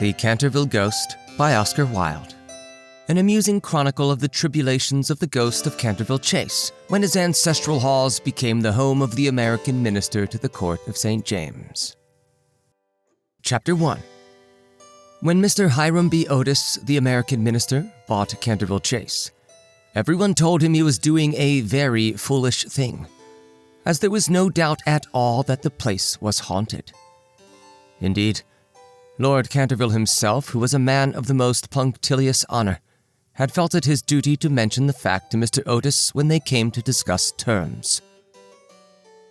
The Canterville Ghost by Oscar Wilde. An amusing chronicle of the tribulations of the Ghost of Canterville Chase, when his ancestral halls became the home of the American minister to the court of St. James. Chapter 1. When Mr. Hiram B. Otis, the American minister, bought Canterville Chase, everyone told him he was doing a very foolish thing, as there was no doubt at all that the place was haunted. Indeed, Lord Canterville himself, who was a man of the most punctilious honor, had felt it his duty to mention the fact to Mr. Otis when they came to discuss terms.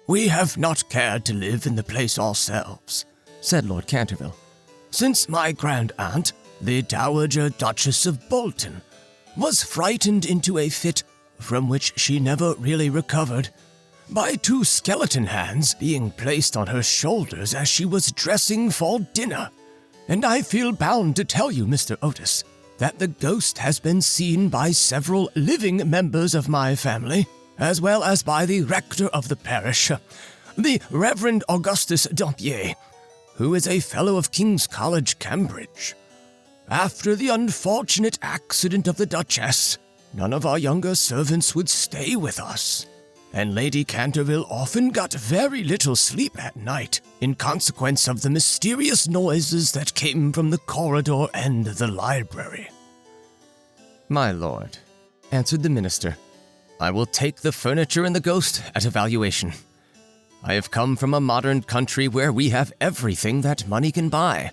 "We have not cared to live in the place ourselves," said Lord Canterville, "since my grand-aunt, the Dowager Duchess of Bolton, was frightened into a fit from which she never really recovered, by two skeleton hands being placed on her shoulders as she was dressing for dinner. And I feel bound to tell you, Mr. Otis, that the ghost has been seen by several living members of my family, as well as by the rector of the parish, the Reverend Augustus Dampier, who is a fellow of King's College, Cambridge. After the unfortunate accident of the Duchess, none of our younger servants would stay with us, and Lady Canterville often got very little sleep at night in consequence of the mysterious noises that came from the corridor and the library." "My lord," answered the minister, "I will take the furniture and the ghost at a valuation. I have come from a modern country where we have everything that money can buy,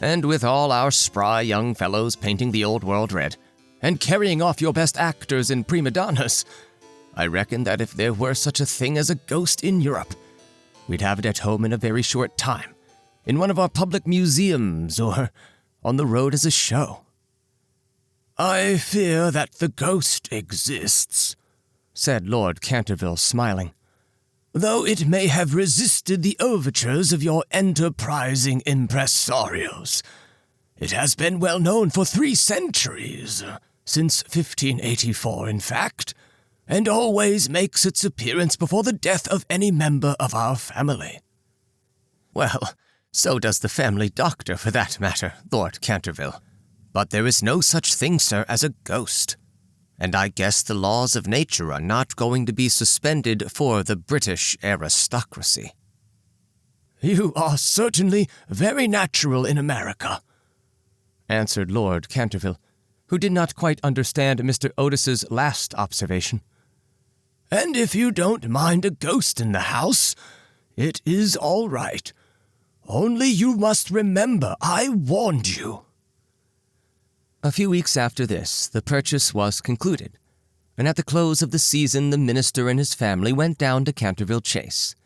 and with all our spry young fellows painting the old world red, and carrying off your best actors and prima donnas, I reckon that if there were such a thing as a ghost in Europe, we'd have it at home in a very short time, in one of our public museums or on the road as a show." "I fear that the ghost exists," said Lord Canterville, smiling, "though it may have resisted the overtures of your enterprising impresarios. It has been well known for 3 centuries, since 1584 in fact, and always makes its appearance before the death of any member of our family." "Well, so does the family doctor, for that matter, Lord Canterville. But there is no such thing, sir, as a ghost. And I guess the laws of nature are not going to be suspended for the British aristocracy." "You are certainly very natural in America," answered Lord Canterville, who did not quite understand Mr. Otis's last observation. "And if you don't mind a ghost in the house, it is all right. Only you must remember I warned you." A few weeks after this, the purchase was concluded, and at the close of the season the minister and his family went down to Canterville Chase.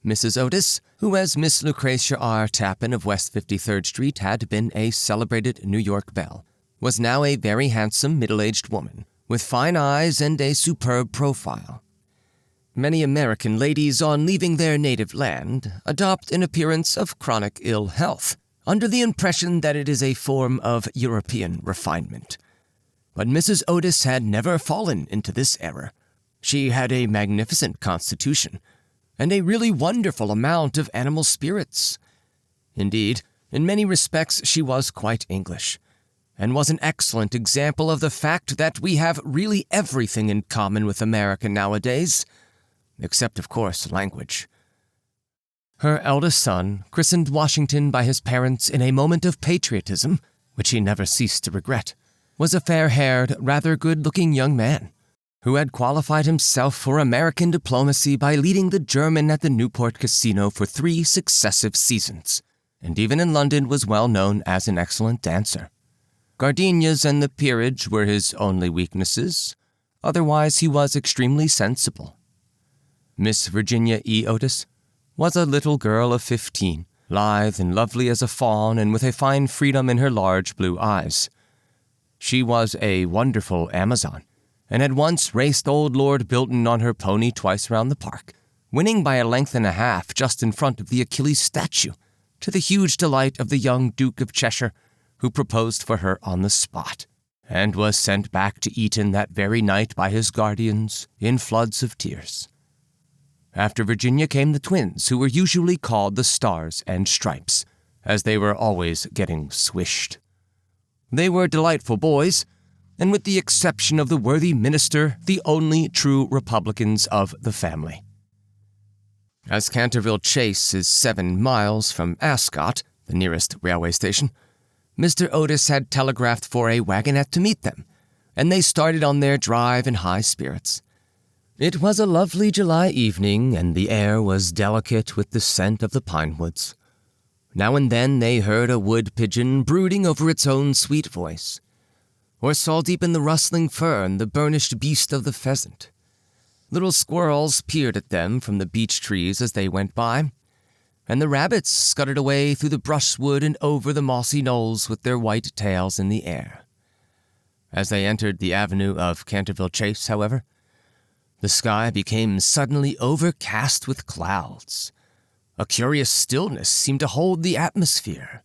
Mrs. Otis, who as Miss Lucretia R. Tappan of West 53rd Street had been a celebrated New York belle, was now a very handsome middle-aged woman, with fine eyes and a superb profile. Many American ladies, on leaving their native land, adopt an appearance of chronic ill health, under the impression that it is a form of European refinement. But Mrs. Otis had never fallen into this error. She had a magnificent constitution, and a really wonderful amount of animal spirits. Indeed, in many respects she was quite English, and was an excellent example of the fact that we have really everything in common with America nowadays, except, of course, language. Her eldest son, christened Washington by his parents in a moment of patriotism, which he never ceased to regret, was a fair-haired, rather good-looking young man, who had qualified himself for American diplomacy by leading the German at the Newport Casino for 3 successive seasons, and even in London was well known as an excellent dancer. Gardenias and the peerage were his only weaknesses. Otherwise, he was extremely sensible. Miss Virginia E. Otis was a little girl of 15, lithe and lovely as a fawn and with a fine freedom in her large blue eyes. She was a wonderful Amazon, and had once raced old Lord Bilton on her pony twice round the park, winning by a length and a half just in front of the Achilles statue, to the huge delight of the young Duke of Cheshire, who proposed for her on the spot, and was sent back to Eton that very night by his guardians in floods of tears. After Virginia came the twins, who were usually called the Stars and Stripes, as they were always getting swished. They were delightful boys, and with the exception of the worthy minister, the only true Republicans of the family. As Canterville Chase is 7 miles from Ascot, the nearest railway station, Mr. Otis had telegraphed for a wagonette to meet them, and they started on their drive in high spirits. It was a lovely July evening, and the air was delicate with the scent of the pine woods. Now and then they heard a wood pigeon brooding over its own sweet voice, or saw deep in the rustling fern the burnished beast of the pheasant. Little squirrels peered at them from the beech trees as they went by, and the rabbits scuttered away through the brushwood and over the mossy knolls with their white tails in the air. As they entered the avenue of Canterville Chase, however, the sky became suddenly overcast with clouds. A curious stillness seemed to hold the atmosphere.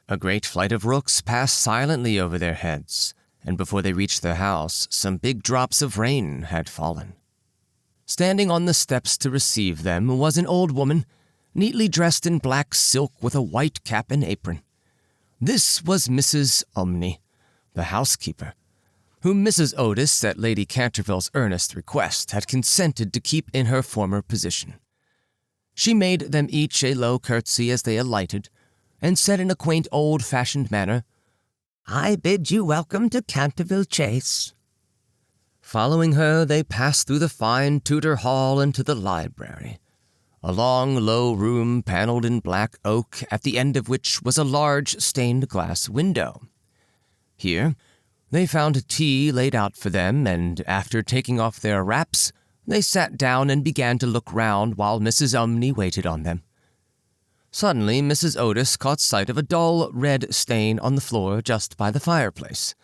A great flight of rooks passed silently over their heads, and before they reached their house, some big drops of rain had fallen. Standing on the steps to receive them was an old woman, neatly dressed in black silk with a white cap and apron. This was Mrs. Umney, the housekeeper, whom Mrs. Otis, at Lady Canterville's earnest request, had consented to keep in her former position. She made them each a low curtsy as they alighted, and said in a quaint old-fashioned manner, "I bid you welcome to Canterville Chase." Following her, they passed through the fine Tudor hall into the library, a long, low room paneled in black oak, at the end of which was a large stained-glass window. Here, they found tea laid out for them, and after taking off their wraps, they sat down and began to look round while Mrs. Umney waited on them. Suddenly, Mrs. Otis caught sight of a dull red stain on the floor just by the fireplace,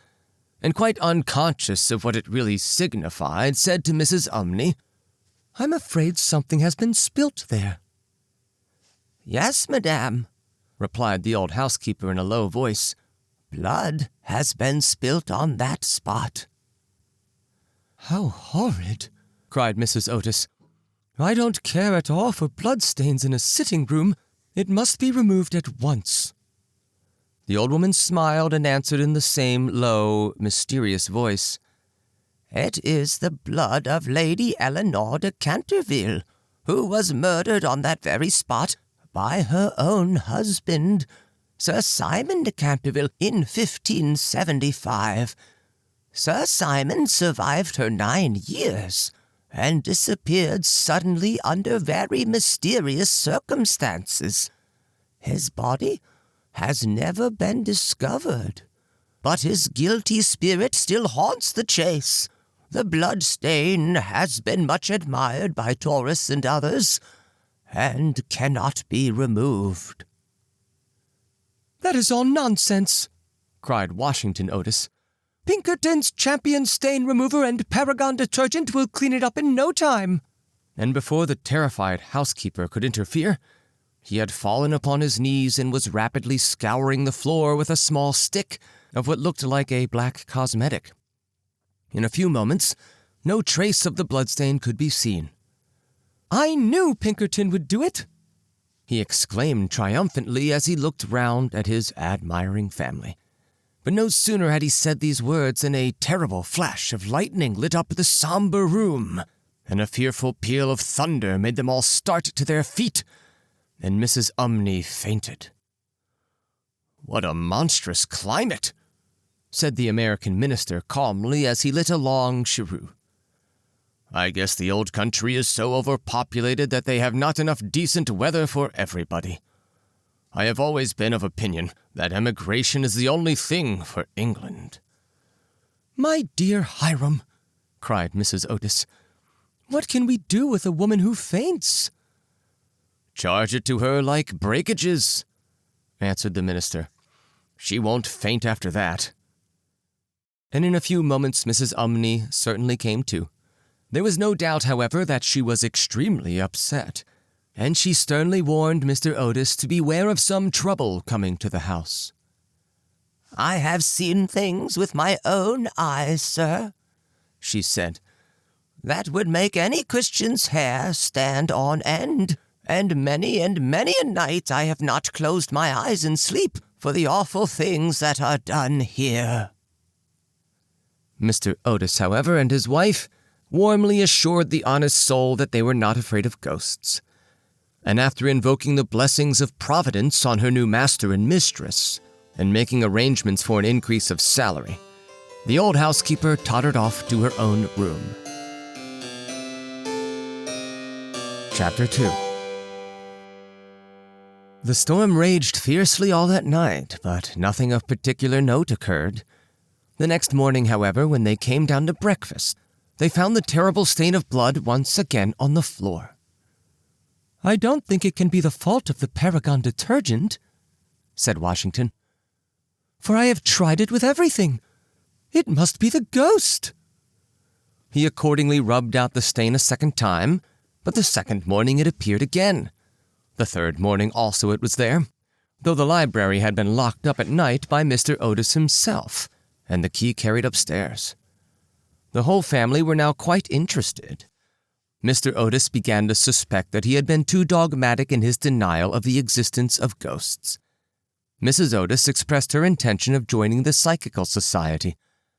and quite unconscious of what it really signified, said to Mrs. Umney, "I'm afraid something has been spilt there." "Yes, madame," replied the old housekeeper in a low voice. "Blood has been spilt on that spot." "How horrid!" cried Mrs. Otis. "I don't care at all for bloodstains in a sitting-room. It must be removed at once." The old woman smiled and answered in the same low, mysterious voice, "It is the blood of Lady Eleanor de Canterville, who was murdered on that very spot by her own husband, Sir Simon de Canterville, in 1575. Sir Simon survived her 9 years, and disappeared suddenly under very mysterious circumstances. His body has never been discovered, but his guilty spirit still haunts the chase. The blood stain has been much admired by tourists and others, and cannot be removed." "That is all nonsense," cried Washington Otis. "Pinkerton's Champion Stain Remover and Paragon Detergent will clean it up in no time." And before the terrified housekeeper could interfere, he had fallen upon his knees and was rapidly scouring the floor with a small stick of what looked like a black cosmetic. In a few moments, no trace of the bloodstain could be seen. "I knew Pinkerton would do it!" he exclaimed triumphantly as he looked round at his admiring family. But no sooner had he said these words than a terrible flash of lightning lit up the somber room, and a fearful peal of thunder made them all start to their feet, and Mrs. Umney fainted. "What a monstrous climate!" said the American minister calmly as he lit a long cheroot. "I guess the old country is so overpopulated that they have not enough decent weather for everybody. I have always been of opinion that emigration is the only thing for England." "My dear Hiram," cried Mrs. Otis, "what can we do with a woman who faints?" "Charge it to her like breakages," answered the minister. "She won't faint after that." And in a few moments Mrs. Umney certainly came to. There was no doubt, however, that she was extremely upset, and she sternly warned Mr. Otis to beware of some trouble coming to the house. "I have seen things with my own eyes, sir," she said, "that would make any Christian's hair stand on end, and many a night I have not closed my eyes in sleep for the awful things that are done here." Mr. Otis, however, and his wife warmly assured the honest soul that they were not afraid of ghosts, and after invoking the blessings of Providence on her new master and mistress, and making arrangements for an increase of salary, the old housekeeper tottered off to her own room. Chapter 2. The storm raged fiercely all that night, but nothing of particular note occurred. The next morning, however, when they came down to breakfast, they found the terrible stain of blood once again on the floor. "I don't think it can be the fault of the Paragon detergent," said Washington, "for I have tried it with everything. It must be the ghost." He accordingly rubbed out the stain a second time, but the second morning it appeared again. The third morning also it was there, though the library had been locked up at night by Mr. Otis himself, and the key carried upstairs. The whole family were now quite interested. Mr. Otis began to suspect that he had been too dogmatic in his denial of the existence of ghosts. Mrs. Otis expressed her intention of joining the Psychical Society,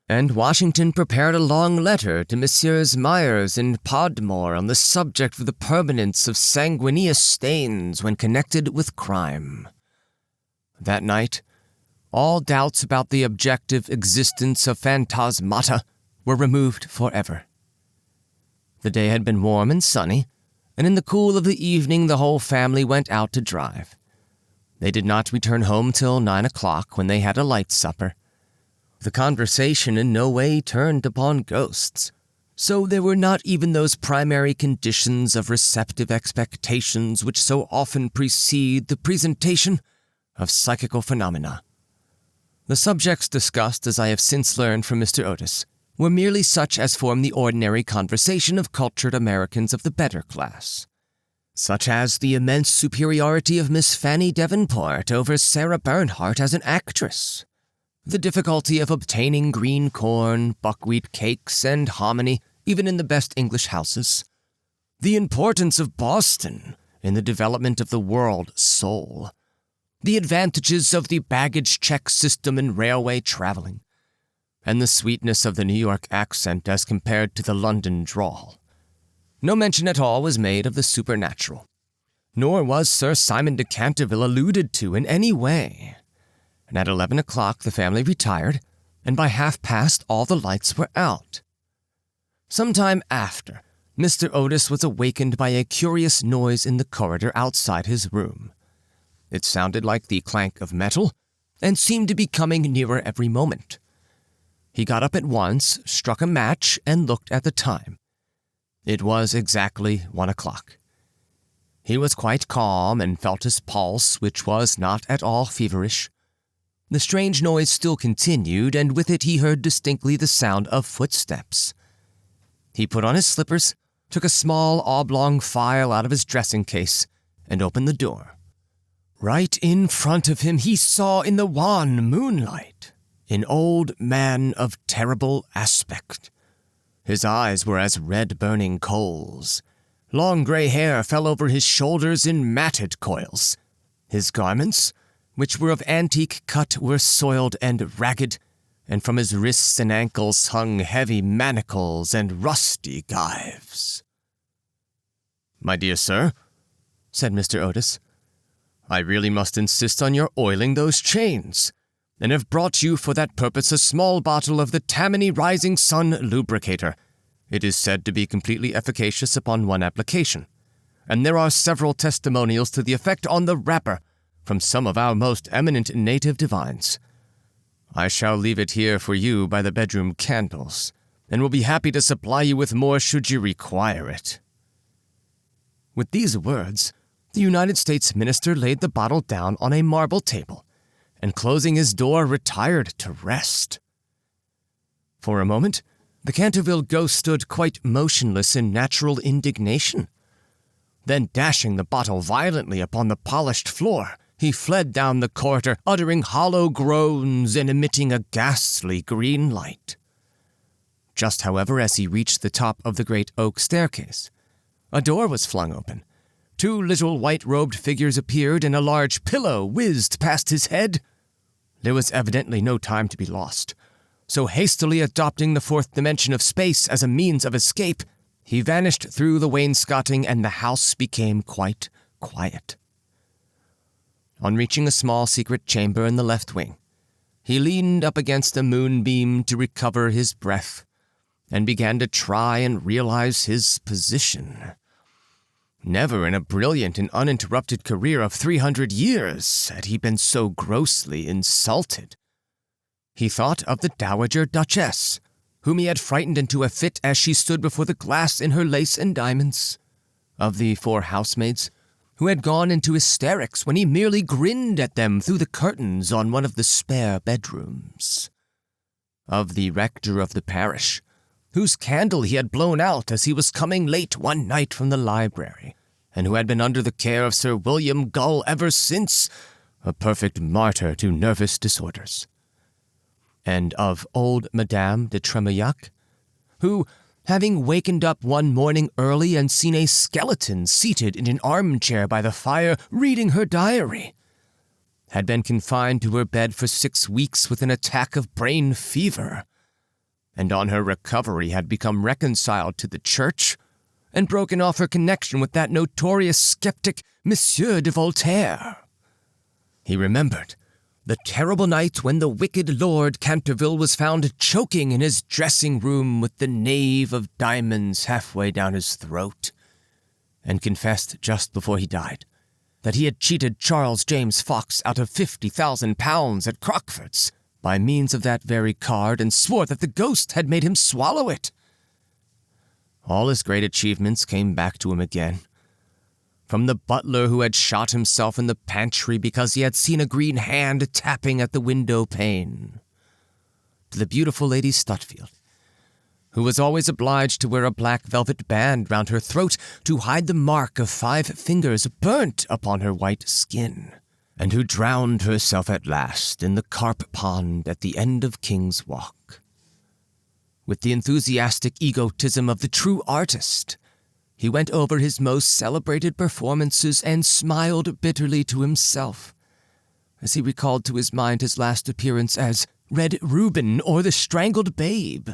and Washington prepared a long letter to Messrs. Myers and Podmore on the subject of the permanence of sanguineous stains when connected with crime. That night, all doubts about the objective existence of phantasmata were removed forever. The day had been warm and sunny, and in the cool of the evening the whole family went out to drive. They did not return home till 9 o'clock, when they had a light supper. The conversation in no way turned upon ghosts, so there were not even those primary conditions of receptive expectations which so often precede the presentation of psychical phenomena. The subjects discussed, as I have since learned from Mr. Otis, were merely such as form the ordinary conversation of cultured Americans of the better class, such as the immense superiority of Miss Fanny Davenport over Sarah Bernhardt as an actress, the difficulty of obtaining green corn, buckwheat cakes, and hominy even in the best English houses, the importance of Boston in the development of the world soul, the advantages of the baggage check system in railway traveling, and the sweetness of the New York accent as compared to the London drawl. No mention at all was made of the supernatural, nor was Sir Simon de Canterville alluded to in any way. And at 11 o'clock the family retired, and by past all the lights were out. Some time after, Mr. Otis was awakened by a curious noise in the corridor outside his room. It sounded like the clank of metal, and seemed to be coming nearer every moment. He got up at once, struck a match, and looked at the time. It was exactly 1 o'clock. He was quite calm and felt his pulse, which was not at all feverish. The strange noise still continued, and with it he heard distinctly the sound of footsteps. He put on his slippers, took a small oblong file out of his dressing case, and opened the door. Right in front of him he saw in the wan moonlight an old man of terrible aspect. His eyes were as red burning coals. Long gray hair fell over his shoulders in matted coils. His garments, which were of antique cut, were soiled and ragged, and from his wrists and ankles hung heavy manacles and rusty gyves. "My dear sir," said Mr. Otis, "I really must insist on your oiling those chains, and have brought you for that purpose a small bottle of the Tammany Rising Sun Lubricator. It is said to be completely efficacious upon one application, and there are several testimonials to the effect on the wrapper from some of our most eminent native divines. I shall leave it here for you by the bedroom candles, and will be happy to supply you with more should you require it." With these words, the United States minister laid the bottle down on a marble table, and closing his door, retired to rest. For a moment, the Canterville ghost stood quite motionless in natural indignation. Then, dashing the bottle violently upon the polished floor, he fled down the corridor, uttering hollow groans and emitting a ghastly green light. Just, however, as he reached the top of the great oak staircase, a door was flung open, 2 little white-robed figures appeared and a large pillow whizzed past his head. There was evidently no time to be lost, so hastily adopting the 4th dimension of space as a means of escape, he vanished through the wainscoting and the house became quite quiet. On reaching a small secret chamber in the left wing, he leaned up against a moonbeam to recover his breath and began to try and realize his position. Never in a brilliant and uninterrupted career of 300 years had he been so grossly insulted. He thought of the Dowager Duchess, whom he had frightened into a fit as she stood before the glass in her lace and diamonds, of the 4 housemaids who had gone into hysterics when he merely grinned at them through the curtains on one of the spare bedrooms, of the rector of the parish, whose candle he had blown out as he was coming late one night from the library, and who had been under the care of Sir William Gull ever since, a perfect martyr to nervous disorders, and of old Madame de Tremouillac, who, having wakened up one morning early and seen a skeleton seated in an armchair by the fire reading her diary, had been confined to her bed for 6 weeks with an attack of brain fever, and on her recovery had become reconciled to the church and broken off her connection with that notorious skeptic Monsieur de Voltaire. He remembered the terrible night when the wicked Lord Canterville was found choking in his dressing-room with the knave of diamonds halfway down his throat, and confessed just before he died that he had cheated Charles James Fox out of £50,000 at Crockford's by means of that very card, and swore that the ghost had made him swallow it. All his great achievements came back to him again. From the butler who had shot himself in the pantry because he had seen a green hand tapping at the window pane, to the beautiful Lady Stutfield, who was always obliged to wear a black velvet band round her throat to hide the mark of 5 fingers burnt upon her white skin, and who drowned herself at last in the carp pond at the end of King's Walk. With the enthusiastic egotism of the true artist, he went over his most celebrated performances and smiled bitterly to himself as he recalled to his mind his last appearance as Red Reuben or the Strangled Babe,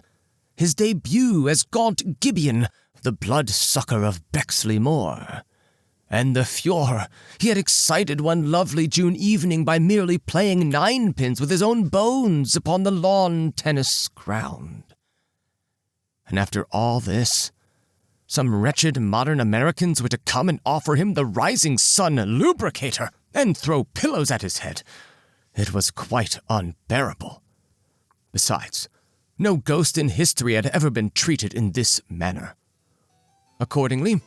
his debut as Gaunt Gibeon, the blood-sucker of Bexley Moor, and the furor he had excited one lovely June evening by merely playing ninepins with his own bones upon the lawn tennis ground. And after all this, some wretched modern Americans were to come and offer him the Rising Sun lubricator and throw pillows at his head. It was quite unbearable. Besides, no ghost in history had ever been treated in this manner. Accordingly,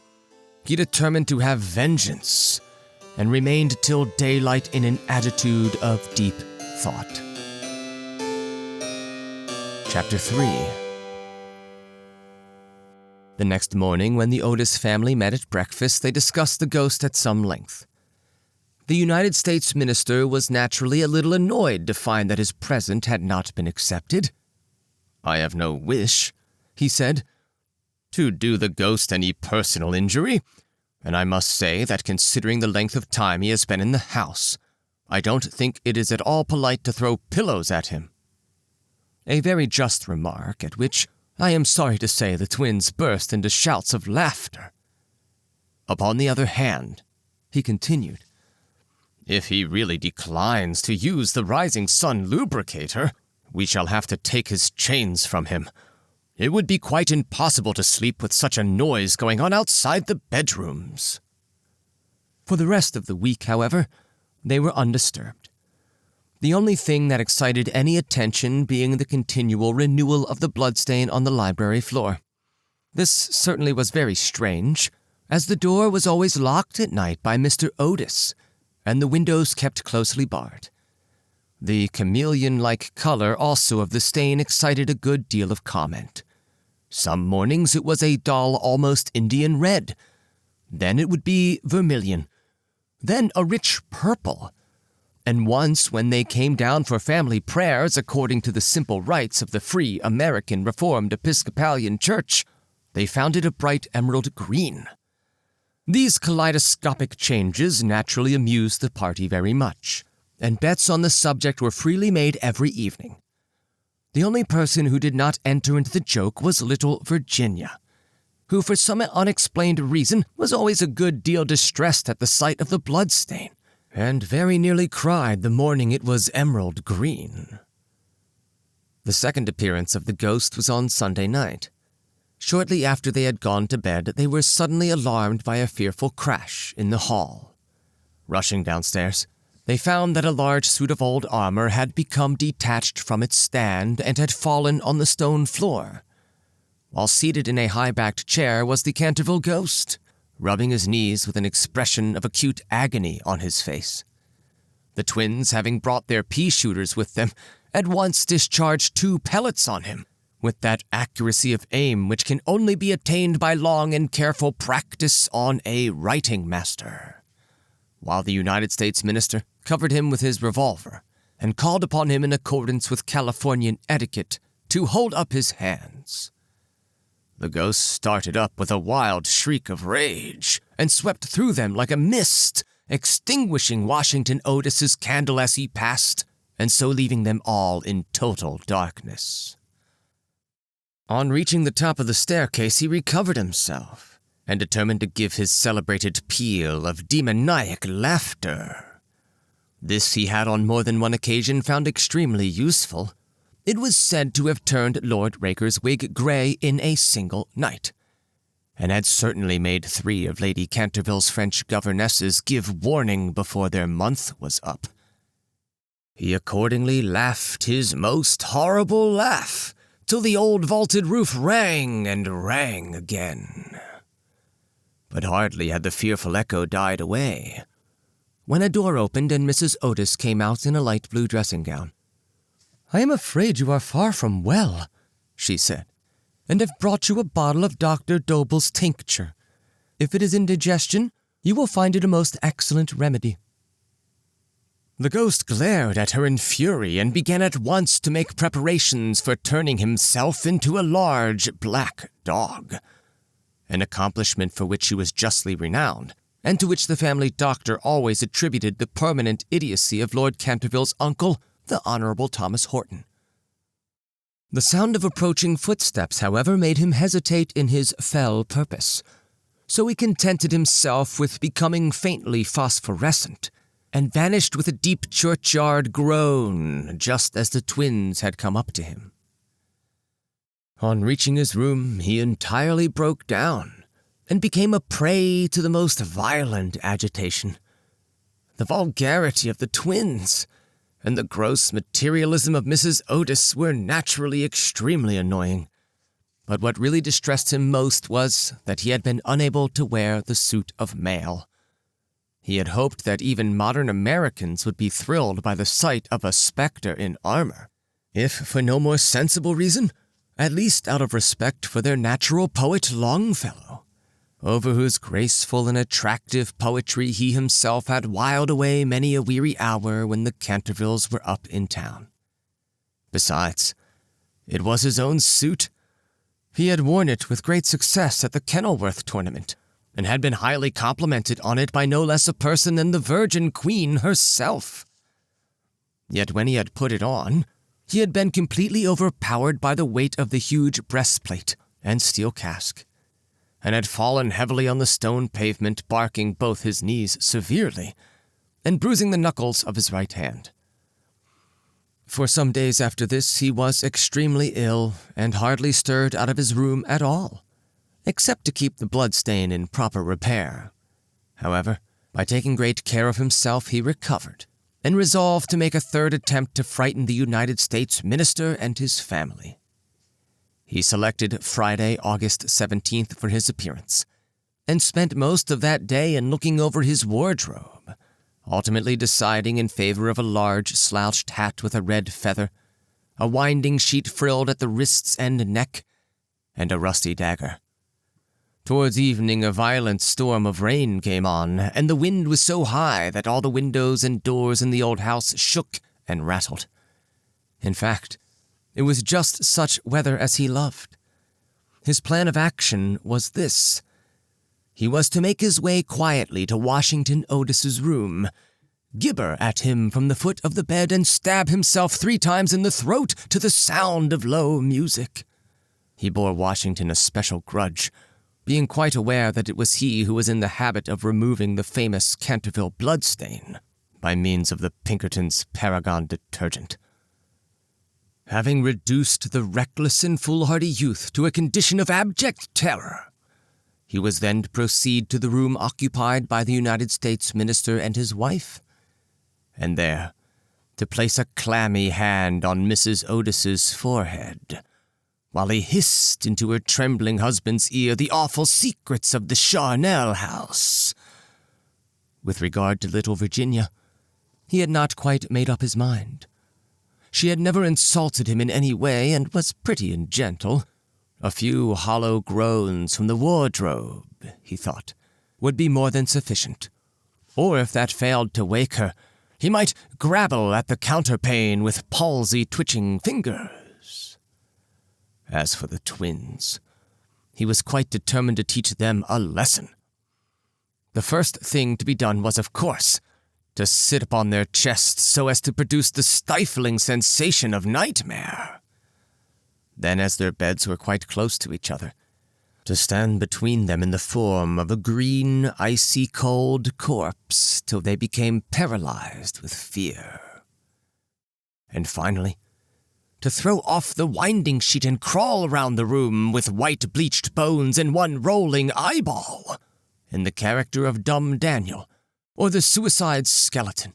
he determined to have vengeance, and remained till daylight in an attitude of deep thought. Chapter 3. The next morning, when the Otis family met at breakfast, they discussed the ghost at some length. The United States minister was naturally a little annoyed to find that his present had not been accepted. "I have no wish," he said, "to do the ghost any personal injury, and I must say that considering the length of time he has been in the house, I don't think it is at all polite to throw pillows at him." A very just remark, at which I am sorry to say the twins burst into shouts of laughter. "Upon the other hand," he continued, "if he really declines to use the Rising Sun lubricator, we shall have to take his chains from him. It would be quite impossible to sleep with such a noise going on outside the bedrooms." For the rest of the week, however, they were undisturbed, the only thing that excited any attention being the continual renewal of the bloodstain on the library floor. This certainly was very strange, as the door was always locked at night by Mr. Otis, and the windows kept closely barred. The chameleon-like color also of the stain excited a good deal of comment. Some mornings it was a dull, almost Indian red. Then it would be vermilion. Then a rich purple. And once, when they came down for family prayers according to the simple rites of the Free American Reformed Episcopalian Church, they found it a bright emerald green. These kaleidoscopic changes naturally amused the party very much, and bets on the subject were freely made every evening. The only person who did not enter into the joke was little Virginia, who for some unexplained reason was always a good deal distressed at the sight of the bloodstain, and very nearly cried the morning it was emerald green. The second appearance of the ghost was on Sunday night. Shortly after they had gone to bed, they were suddenly alarmed by a fearful crash in the hall. Rushing downstairs, they found that a large suit of old armor had become detached from its stand and had fallen on the stone floor. While seated in a high-backed chair was the Canterville ghost, rubbing his knees with an expression of acute agony on his face. The twins, having brought their pea-shooters with them, at once discharged 2 pellets on him, with that accuracy of aim which can only be attained by long and careful practice on a writing master, while the United States minister covered him with his revolver and called upon him in accordance with Californian etiquette to hold up his hands. The ghost started up with a wild shriek of rage and swept through them like a mist, extinguishing Washington Otis's candle as he passed, and so leaving them all in total darkness. On reaching the top of the staircase, he recovered himself and determined to give his celebrated peal of demoniac laughter. This he had on more than one occasion found extremely useful. It was said to have turned Lord Raker's wig gray in a single night, and had certainly made 3 of Lady Canterville's French governesses give warning before their month was up. He accordingly laughed his most horrible laugh, till the old vaulted roof rang and rang again. But hardly had the fearful echo died away, when a door opened and Mrs. Otis came out in a light blue dressing gown. "I am afraid you are far from well," she said, "and have brought you a bottle of Dr. Dobell's tincture. If it is indigestion, you will find it a most excellent remedy." The ghost glared at her in fury and began at once to make preparations for turning himself into a large black dog, an accomplishment for which he was justly renowned, and to which the family doctor always attributed the permanent idiocy of Lord Canterville's uncle, the Honorable Thomas Horton. The sound of approaching footsteps, however, made him hesitate in his fell purpose, so he contented himself with becoming faintly phosphorescent, and vanished with a deep churchyard groan just as the twins had come up to him. On reaching his room, he entirely broke down, and became a prey to the most violent agitation. The vulgarity of the twins and the gross materialism of Mrs. Otis were naturally extremely annoying, but what really distressed him most was that he had been unable to wear the suit of mail. He had hoped that even modern Americans would be thrilled by the sight of a specter in armor, if for no more sensible reason, at least out of respect for their natural poet Longfellow, over whose graceful and attractive poetry he himself had whiled away many a weary hour when the Cantervilles were up in town. Besides, it was his own suit. He had worn it with great success at the Kenilworth tournament, and had been highly complimented on it by no less a person than the Virgin Queen herself. Yet when he had put it on, he had been completely overpowered by the weight of the huge breastplate and steel casque, and had fallen heavily on the stone pavement, barking both his knees severely, and bruising the knuckles of his right hand. For some days after this he was extremely ill, and hardly stirred out of his room at all, except to keep the bloodstain in proper repair. However, by taking great care of himself, he recovered, and resolved to make a 3rd attempt to frighten the United States minister and his family. He selected Friday, August 17th for his appearance, and spent most of that day in looking over his wardrobe, ultimately deciding in favor of a large slouched hat with a red feather, a winding sheet frilled at the wrists and neck, and a rusty dagger. Towards evening, a violent storm of rain came on, and the wind was so high that all the windows and doors in the old house shook and rattled. In fact, it was just such weather as he loved. His plan of action was this. He was to make his way quietly to Washington Otis's room, gibber at him from the foot of the bed, and stab himself 3 times in the throat to the sound of low music. He bore Washington a special grudge, being quite aware that it was he who was in the habit of removing the famous Canterville bloodstain by means of the Pinkerton's Paragon detergent. Having reduced the reckless and foolhardy youth to a condition of abject terror, he was then to proceed to the room occupied by the United States minister and his wife, and there to place a clammy hand on Mrs. Otis's forehead, while he hissed into her trembling husband's ear the awful secrets of the Charnel house. With regard to little Virginia, he had not quite made up his mind. She had never insulted him in any way and was pretty and gentle. A few hollow groans from the wardrobe, he thought, would be more than sufficient. Or if that failed to wake her, he might grabble at the counterpane with palsy-twitching fingers. As for the twins, he was quite determined to teach them a lesson. The first thing to be done was, of course, to sit upon their chests so as to produce the stifling sensation of nightmare. Then, as their beds were quite close to each other, to stand between them in the form of a green, icy-cold corpse till they became paralyzed with fear. And finally, to throw off the winding sheet and crawl around the room with white bleached bones and one rolling eyeball, in the character of Dumb Daniel, or the suicide skeleton,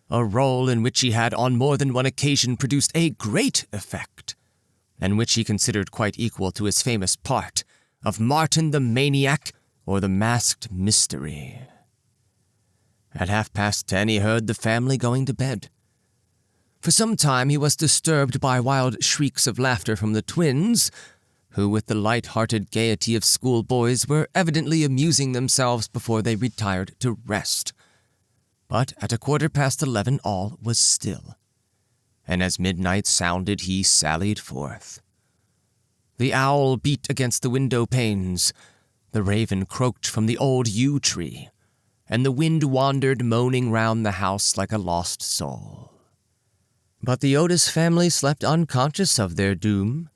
a role in which he had on more than one occasion produced a great effect, and which he considered quite equal to his famous part of Martin the Maniac or the Masked Mystery. At 10:30 he heard the family going to bed. For some time he was disturbed by wild shrieks of laughter from the twins, who with the light-hearted gaiety of schoolboys were evidently amusing themselves before they retired to rest. But at 11:15 all was still, and as midnight sounded he sallied forth. The owl beat against the window panes, the raven croaked from the old yew tree, and the wind wandered moaning round the house like a lost soul. But the Otis family slept unconscious of their doom,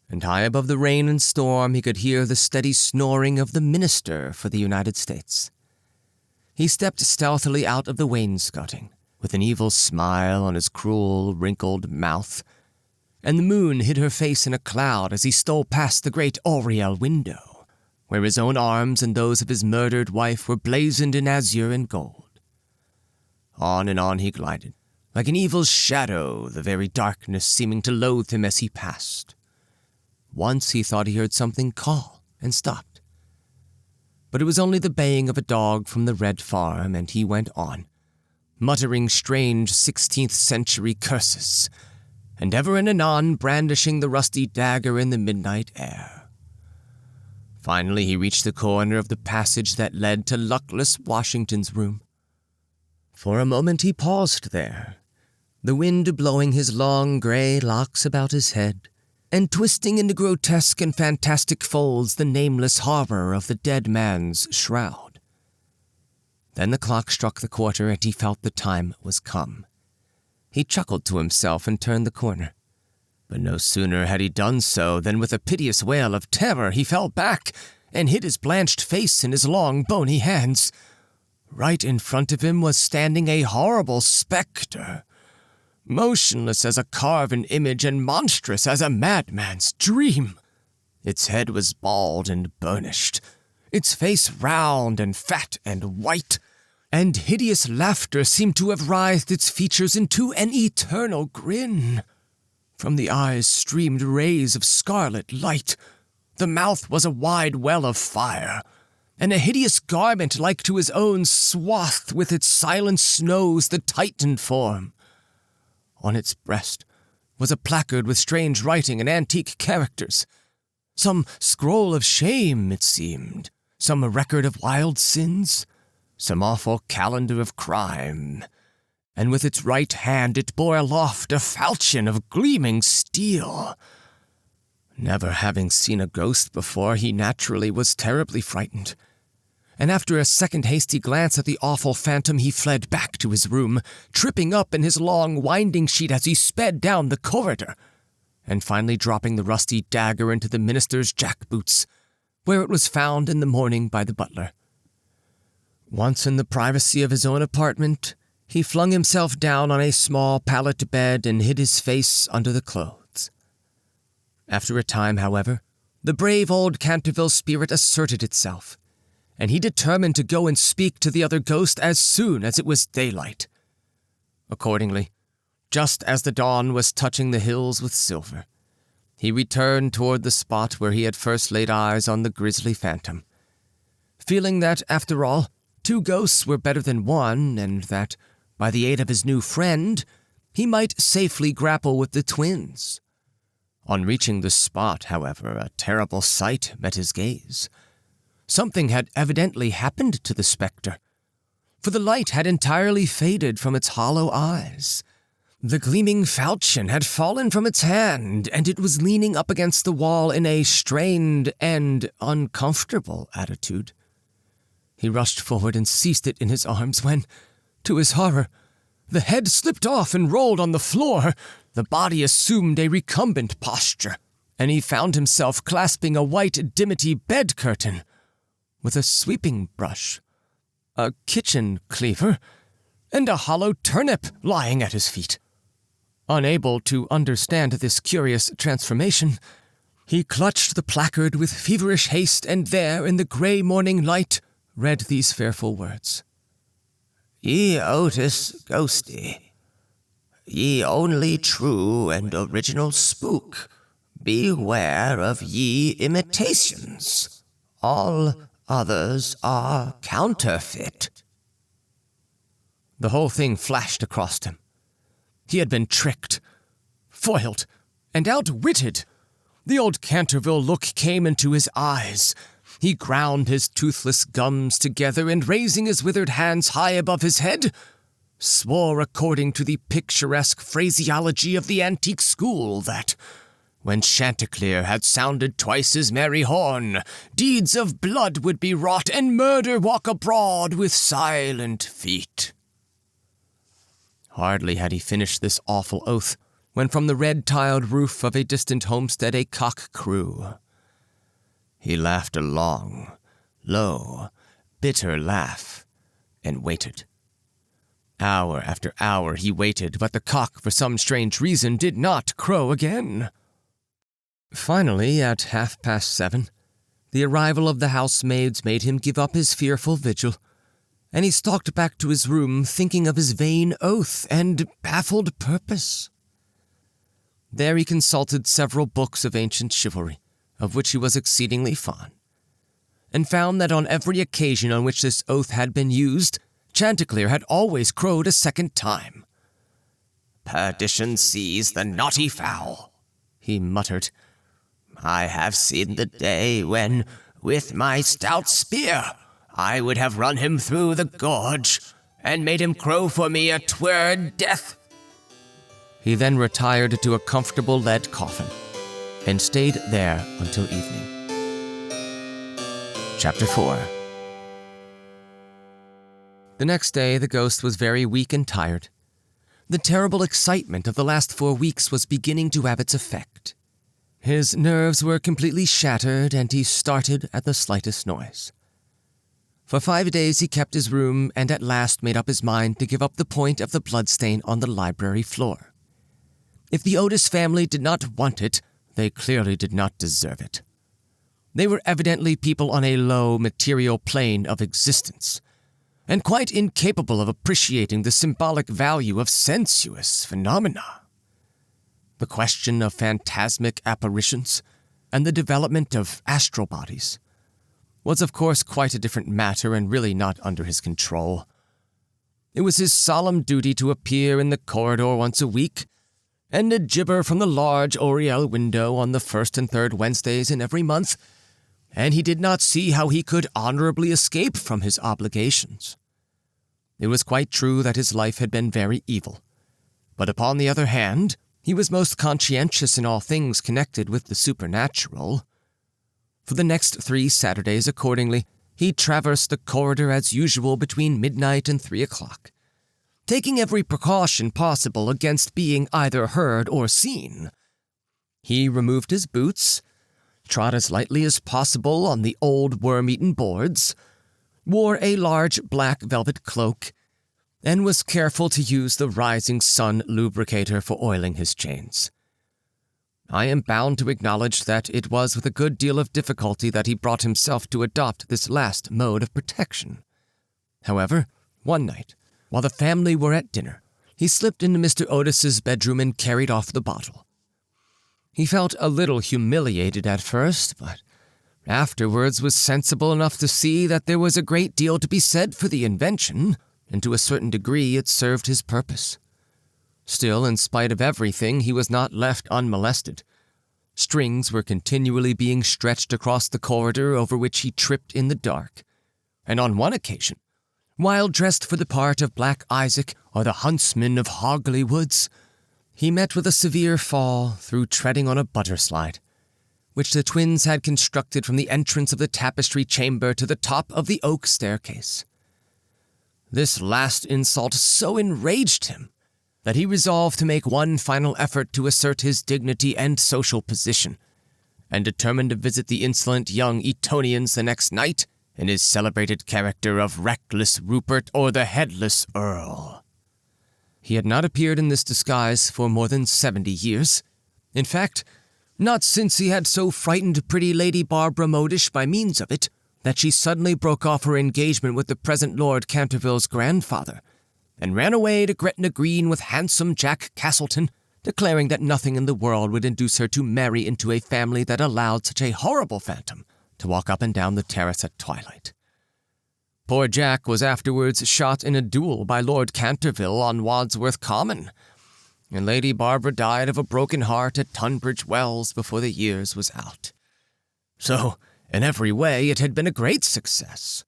and high above the rain and storm he could hear the steady snoring of the minister for the United States. He stepped stealthily out of the wainscoting, with an evil smile on his cruel, wrinkled mouth, and the moon hid her face in a cloud as he stole past the great oriel window, where his own arms and those of his murdered wife were blazoned in azure and gold. On and on he glided, like an evil shadow, the very darkness seeming to loathe him as he passed. Once he thought he heard something call, and stopped. But it was only the baying of a dog from the Red Farm, and he went on, muttering strange 16th-century curses, and ever and anon brandishing the rusty dagger in the midnight air. Finally he reached the corner of the passage that led to luckless Washington's room. For a moment he paused there, the wind blowing his long gray locks about his head, and twisting into grotesque and fantastic folds the nameless horror of the dead man's shroud. Then the clock struck the quarter, and he felt the time was come. He chuckled to himself and turned the corner. But no sooner had he done so than with a piteous wail of terror he fell back and hid his blanched face in his long, bony hands. Right in front of him was standing a horrible spectre, motionless as a carven image and monstrous as a madman's dream. Its head was bald and burnished, its face round and fat and white, and hideous laughter seemed to have writhed its features into an eternal grin. From the eyes streamed rays of scarlet light, the mouth was a wide well of fire, and a hideous garment like to his own swathed with its silent snows the Titan form. On its breast was a placard with strange writing and antique characters. Some scroll of shame, it seemed, some record of wild sins, some awful calendar of crime. And with its right hand it bore aloft a falchion of gleaming steel. Never having seen a ghost before, he naturally was terribly frightened. and after a second hasty glance at the awful phantom, he fled back to his room, tripping up in his long winding sheet as he sped down the corridor, and finally dropping the rusty dagger into the minister's jackboots, where it was found in the morning by the butler. Once in the privacy of his own apartment, he flung himself down on a small pallet bed and hid his face under the clothes. After a time, however, the brave old Canterville spirit asserted itself, and he determined to go and speak to the other ghost as soon as it was daylight. Accordingly, just as the dawn was touching the hills with silver, he returned toward the spot where he had first laid eyes on the grisly phantom, feeling that, after all, 2 ghosts were better than 1, and that, by the aid of his new friend, he might safely grapple with the twins. On reaching the spot, however, a terrible sight met his gaze. Something had evidently happened to the spectre, for the light had entirely faded from its hollow eyes. The gleaming falchion had fallen from its hand, and it was leaning up against the wall in a strained and uncomfortable attitude. He rushed forward and seized it in his arms when, to his horror, the head slipped off and rolled on the floor. The body assumed a recumbent posture, and he found himself clasping a white dimity bed curtain, with a sweeping brush, a kitchen cleaver, and a hollow turnip lying at his feet. Unable to understand this curious transformation, he clutched the placard with feverish haste, and there, in the grey morning light, read these fearful words. Ye Otis Ghosty, ye only true and original spook, beware of ye imitations. All others are counterfeit. The whole thing flashed across him. He had been tricked, foiled, and outwitted. The old Canterville look came into his eyes. He ground his toothless gums together and, raising his withered hands high above his head, swore according to the picturesque phraseology of the antique school that, when Chanticleer had sounded twice his merry horn, deeds of blood would be wrought and murder walk abroad with silent feet. Hardly had he finished this awful oath when from the red-tiled roof of a distant homestead a cock crew. He laughed a long, low, bitter laugh, and waited. Hour after hour he waited, but the cock, for some strange reason, did not crow again. Finally, at 7:30, the arrival of the housemaids made him give up his fearful vigil, and he stalked back to his room thinking of his vain oath and baffled purpose. There he consulted several books of ancient chivalry, of which he was exceedingly fond, and found that on every occasion on which this oath had been used, Chanticleer had always crowed a second time. Perdition seize the naughty fowl, he muttered. I have seen the day when, with my stout spear, I would have run him through the gorge, and made him crow for me a twird death. He then retired to a comfortable lead coffin, and stayed there until evening. Chapter 4. The next day, the ghost was very weak and tired. The terrible excitement of the last 4 weeks was beginning to have its effect. His nerves were completely shattered, and he started at the slightest noise. For 5 days he kept his room, and at last made up his mind to give up the point of the bloodstain on the library floor. If the Otis family did not want it, they clearly did not deserve it. They were evidently people on a low material plane of existence, and quite incapable of appreciating the symbolic value of sensuous phenomena. The question of phantasmic apparitions and the development of astral bodies was of course quite a different matter and really not under his control. It was his solemn duty to appear in the corridor once a week, and to gibber from the large oriel window on the first and third Wednesdays in every month, and he did not see how he could honorably escape from his obligations. It was quite true that his life had been very evil, but upon the other hand, he was most conscientious in all things connected with the supernatural. For the next 3 Saturdays, accordingly, he traversed the corridor as usual between midnight and 3 o'clock, taking every precaution possible against being either heard or seen. He removed his boots, trod as lightly as possible on the old worm-eaten boards, wore a large black velvet cloak, and was careful to use the Rising Sun lubricator for oiling his chains. I am bound to acknowledge that it was with a good deal of difficulty that he brought himself to adopt this last mode of protection. However, one night, while the family were at dinner, he slipped into Mr. Otis's bedroom and carried off the bottle. He felt a little humiliated at first, but afterwards was sensible enough to see that there was a great deal to be said for the invention, and to a certain degree it served his purpose. Still, in spite of everything, he was not left unmolested. Strings were continually being stretched across the corridor over which he tripped in the dark, and on one occasion, while dressed for the part of Black Isaac or the huntsman of Hogley Woods, he met with a severe fall through treading on a butter slide, which the twins had constructed from the entrance of the tapestry chamber to the top of the oak staircase. This last insult so enraged him that he resolved to make one final effort to assert his dignity and social position, and determined to visit the insolent young Etonians the next night in his celebrated character of Reckless Rupert or the Headless Earl. He had not appeared in this disguise for more than 70 years. In fact, not since he had so frightened pretty Lady Barbara Modish by means of it, that she suddenly broke off her engagement with the present Lord Canterville's grandfather, and ran away to Gretna Green with handsome Jack Castleton, declaring that nothing in the world would induce her to marry into a family that allowed such a horrible phantom to walk up and down the terrace at twilight. Poor Jack was afterwards shot in a duel by Lord Canterville on Wadsworth Common, and Lady Barbara died of a broken heart at Tunbridge Wells before the years was out. So, in every way, it had been a great success.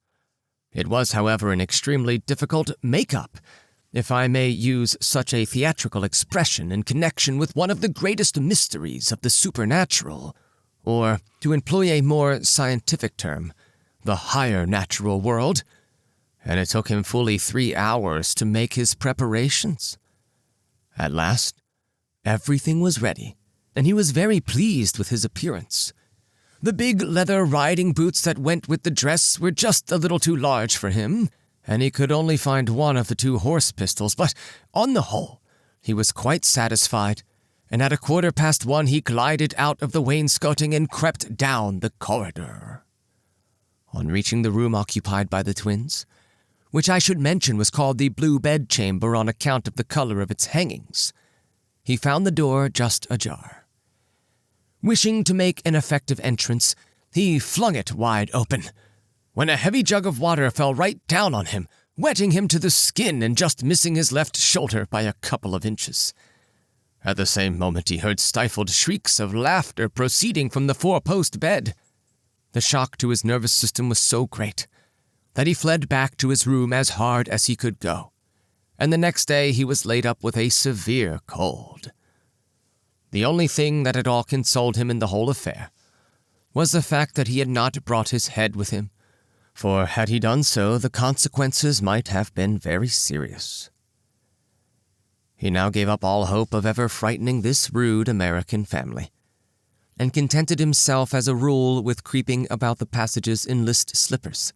It was, however, an extremely difficult make-up, if I may use such a theatrical expression in connection with one of the greatest mysteries of the supernatural, or, to employ a more scientific term, the higher natural world, and it took him fully 3 hours to make his preparations. At last, everything was ready, and he was very pleased with his appearance. The big leather riding boots that went with the dress were just a little too large for him, and he could only find one of the 2 horse pistols, but on the whole, he was quite satisfied, and at 1:15 he glided out of the wainscoting and crept down the corridor. On reaching the room occupied by the twins, which I should mention was called the Blue Bedchamber on account of the color of its hangings, he found the door just ajar. Wishing to make an effective entrance, he flung it wide open, when a heavy jug of water fell right down on him, wetting him to the skin and just missing his left shoulder by a couple of inches. At the same moment he heard stifled shrieks of laughter proceeding from the 4-post bed. The shock to his nervous system was so great that he fled back to his room as hard as he could go, and the next day he was laid up with a severe cold. The only thing that at all consoled him in the whole affair was the fact that he had not brought his head with him, for had he done so, the consequences might have been very serious. He now gave up all hope of ever frightening this rude American family, and contented himself as a rule with creeping about the passages in list slippers,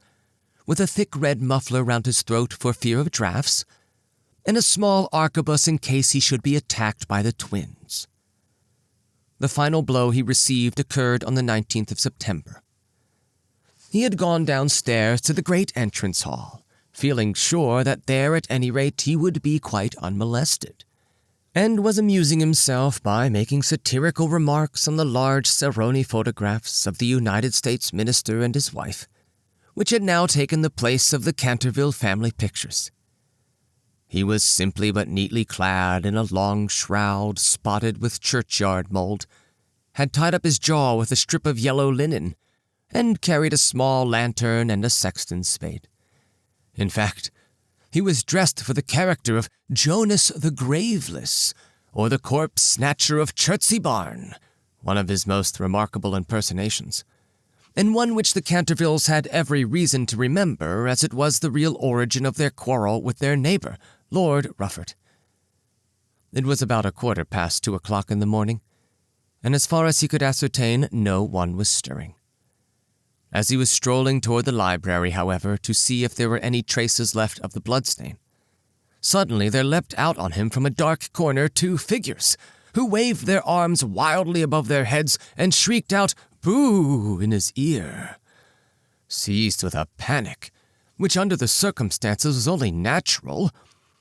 with a thick red muffler round his throat for fear of draughts, and a small arquebus in case he should be attacked by the twins. The final blow he received occurred on the 19th of September. He had gone downstairs to the great entrance hall, feeling sure that there at any rate he would be quite unmolested, and was amusing himself by making satirical remarks on the large Saroni photographs of the United States minister and his wife, which had now taken the place of the Canterville family pictures. He was simply but neatly clad in a long shroud spotted with churchyard mold, had tied up his jaw with a strip of yellow linen, and carried a small lantern and a sexton's spade. In fact, he was dressed for the character of Jonas the Graveless, or the Corpse-Snatcher of Chertsey Barn, one of his most remarkable impersonations, and one which the Cantervilles had every reason to remember, as it was the real origin of their quarrel with their neighbor, Lord Rufford. It was about 2:15 in the morning, and as far as he could ascertain, no one was stirring. As he was strolling toward the library, however, to see if there were any traces left of the bloodstain, suddenly there leapt out on him from a dark corner 2 figures, who waved their arms wildly above their heads and shrieked out, "Boo!" in his ear. Seized with a panic, which under the circumstances was only natural,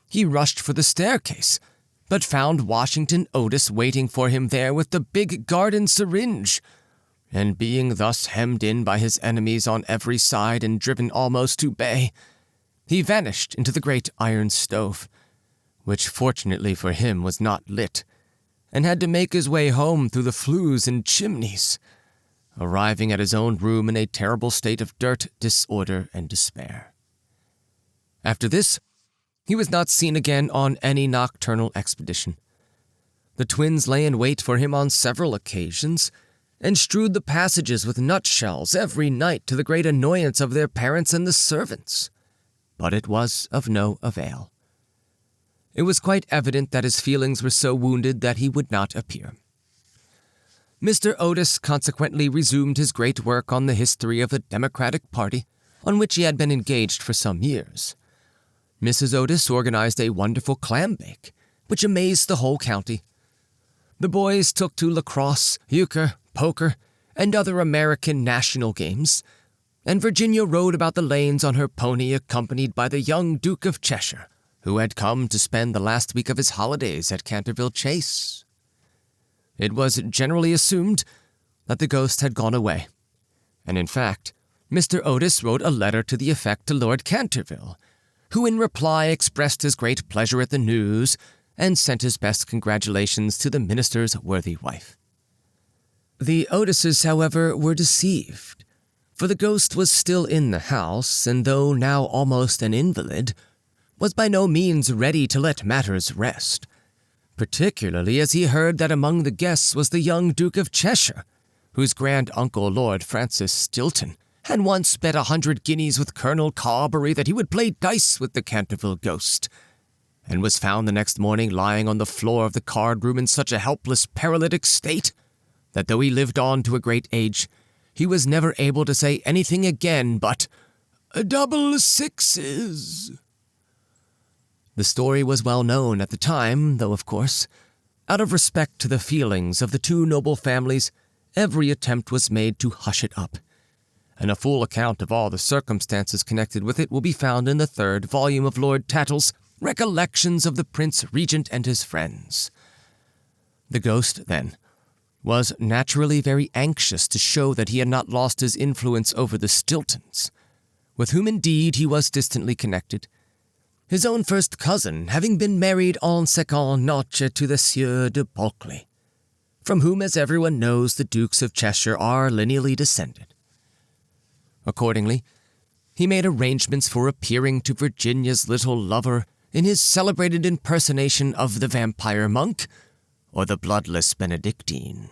he rushed for the staircase, but found Washington Otis waiting for him there with the big garden syringe, and being thus hemmed in by his enemies on every side and driven almost to bay, he vanished into the great iron stove, which fortunately for him was not lit, and had to make his way home through the flues and chimneys, arriving at his own room in a terrible state of dirt, disorder, and despair. After this, he was not seen again on any nocturnal expedition. The twins lay in wait for him on several occasions, and strewed the passages with nutshells every night to the great annoyance of their parents and the servants. But it was of no avail. It was quite evident that his feelings were so wounded that he would not appear. Mr. Otis consequently resumed his great work on the history of the Democratic Party, on which he had been engaged for some years. Mrs. Otis organized a wonderful clam bake, which amazed the whole county. The boys took to lacrosse, euchre, poker, and other American national games, and Virginia rode about the lanes on her pony accompanied by the young Duke of Cheshire, who had come to spend the last week of his holidays at Canterville Chase. It was generally assumed that the ghost had gone away, and in fact, Mr. Otis wrote a letter to the effect to Lord Canterville, who in reply expressed his great pleasure at the news and sent his best congratulations to the minister's worthy wife. The Otises, however, were deceived, for the ghost was still in the house, and though now almost an invalid, was by no means ready to let matters rest, particularly as he heard that among the guests was the young Duke of Cheshire, whose grand-uncle Lord Francis Stilton had once bet 100 guineas with Colonel Carberry that he would play dice with the Canterville ghost, and was found the next morning lying on the floor of the card-room in such a helpless paralytic state that though he lived on to a great age, he was never able to say anything again but "double sixes." The story was well known at the time, though, of course, out of respect to the feelings of the 2 noble families, every attempt was made to hush it up, and a full account of all the circumstances connected with it will be found in the 3rd volume of Lord Tattle's Recollections of the Prince Regent and His Friends. The ghost, then, was naturally very anxious to show that he had not lost his influence over the Stiltons, with whom indeed he was distantly connected, his own first cousin having been married en seconde noces to the Sieur de Bulkeley, from whom, as everyone knows, the Dukes of Cheshire are lineally descended. Accordingly, he made arrangements for appearing to Virginia's little lover in his celebrated impersonation of the vampire monk, or the bloodless Benedictine.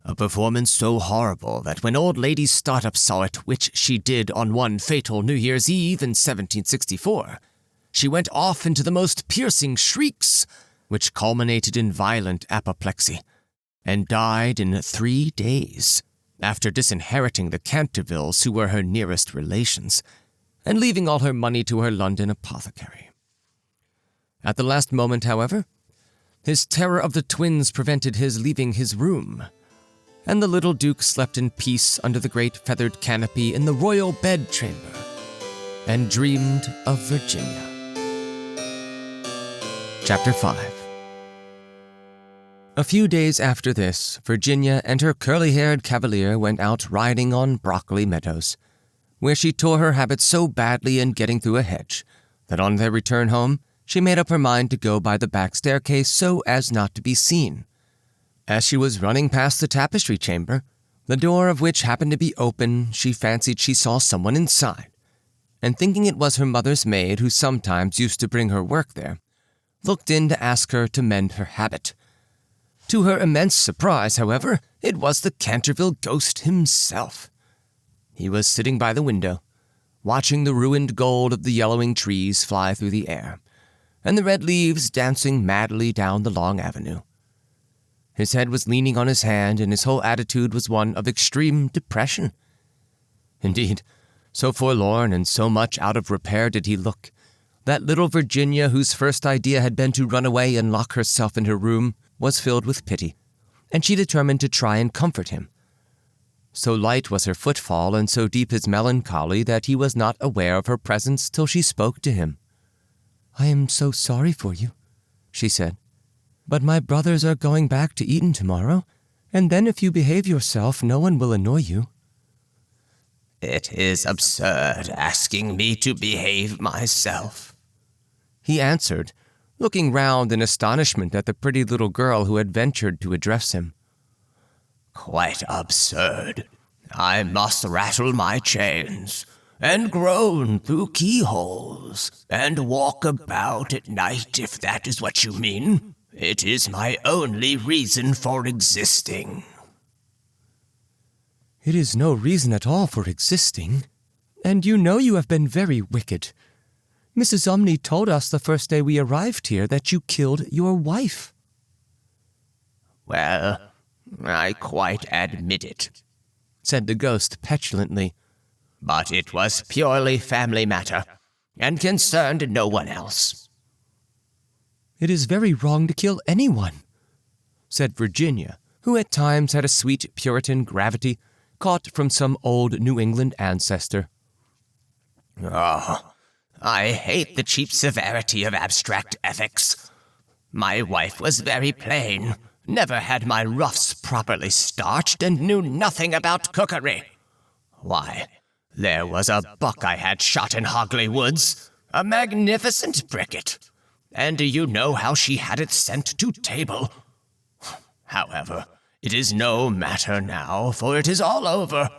A performance so horrible that when old Lady Startup saw it, which she did on one fatal New Year's Eve in 1764, she went off into the most piercing shrieks, which culminated in violent apoplexy, and died in 3 days, after disinheriting the Cantervilles, who were her nearest relations, and leaving all her money to her London apothecary. At the last moment, however, his terror of the twins prevented his leaving his room, and the little Duke slept in peace under the great feathered canopy in the royal bedchamber, and dreamed of Virginia. Chapter 5. A few days after this, Virginia and her curly-haired cavalier went out riding on Broccoli Meadows, where she tore her habit so badly in getting through a hedge that on their return home she made up her mind to go by the back staircase so as not to be seen. As she was running past the tapestry chamber, the door of which happened to be open, she fancied she saw someone inside, and thinking it was her mother's maid who sometimes used to bring her work there, looked in to ask her to mend her habit. To her immense surprise, however, it was the Canterville ghost himself, He was sitting by the window, watching the ruined gold of the yellowing trees fly through the air, and the red leaves dancing madly down the long avenue. His head was leaning on his hand, and his whole attitude was one of extreme depression. Indeed, so forlorn and so much out of repair did he look, that little Virginia, whose first idea had been to run away and lock herself in her room, was filled with pity, and she determined to try and comfort him. So light was her footfall and so deep his melancholy that he was not aware of her presence till she spoke to him. "I am so sorry for you," she said, "but my brothers are going back to Eton tomorrow, and then if you behave yourself, no one will annoy you." "It is absurd asking me to behave myself," he answered, looking round in astonishment at the pretty little girl who had ventured to address him. "Quite absurd. I must rattle my chains, and groan through keyholes, and walk about at night, if that is what you mean. It is my only reason for existing." "It is no reason at all for existing, and you know you have been very wicked. Mrs. Umney told us the first day we arrived here that you killed your wife." "Well, I quite admit it," said the ghost petulantly. "But it was purely family matter, and concerned no one else." "It is very wrong to kill anyone," said Virginia, who at times had a sweet Puritan gravity caught from some old New England ancestor. "Oh, I hate the cheap severity of abstract ethics. My wife was very plain, never had my ruffs properly starched, and knew nothing about cookery. Why, there was a buck I had shot in Hogley Woods, a magnificent bricket, and do you know how she had it sent to table? However, it is no matter now, for it is all over.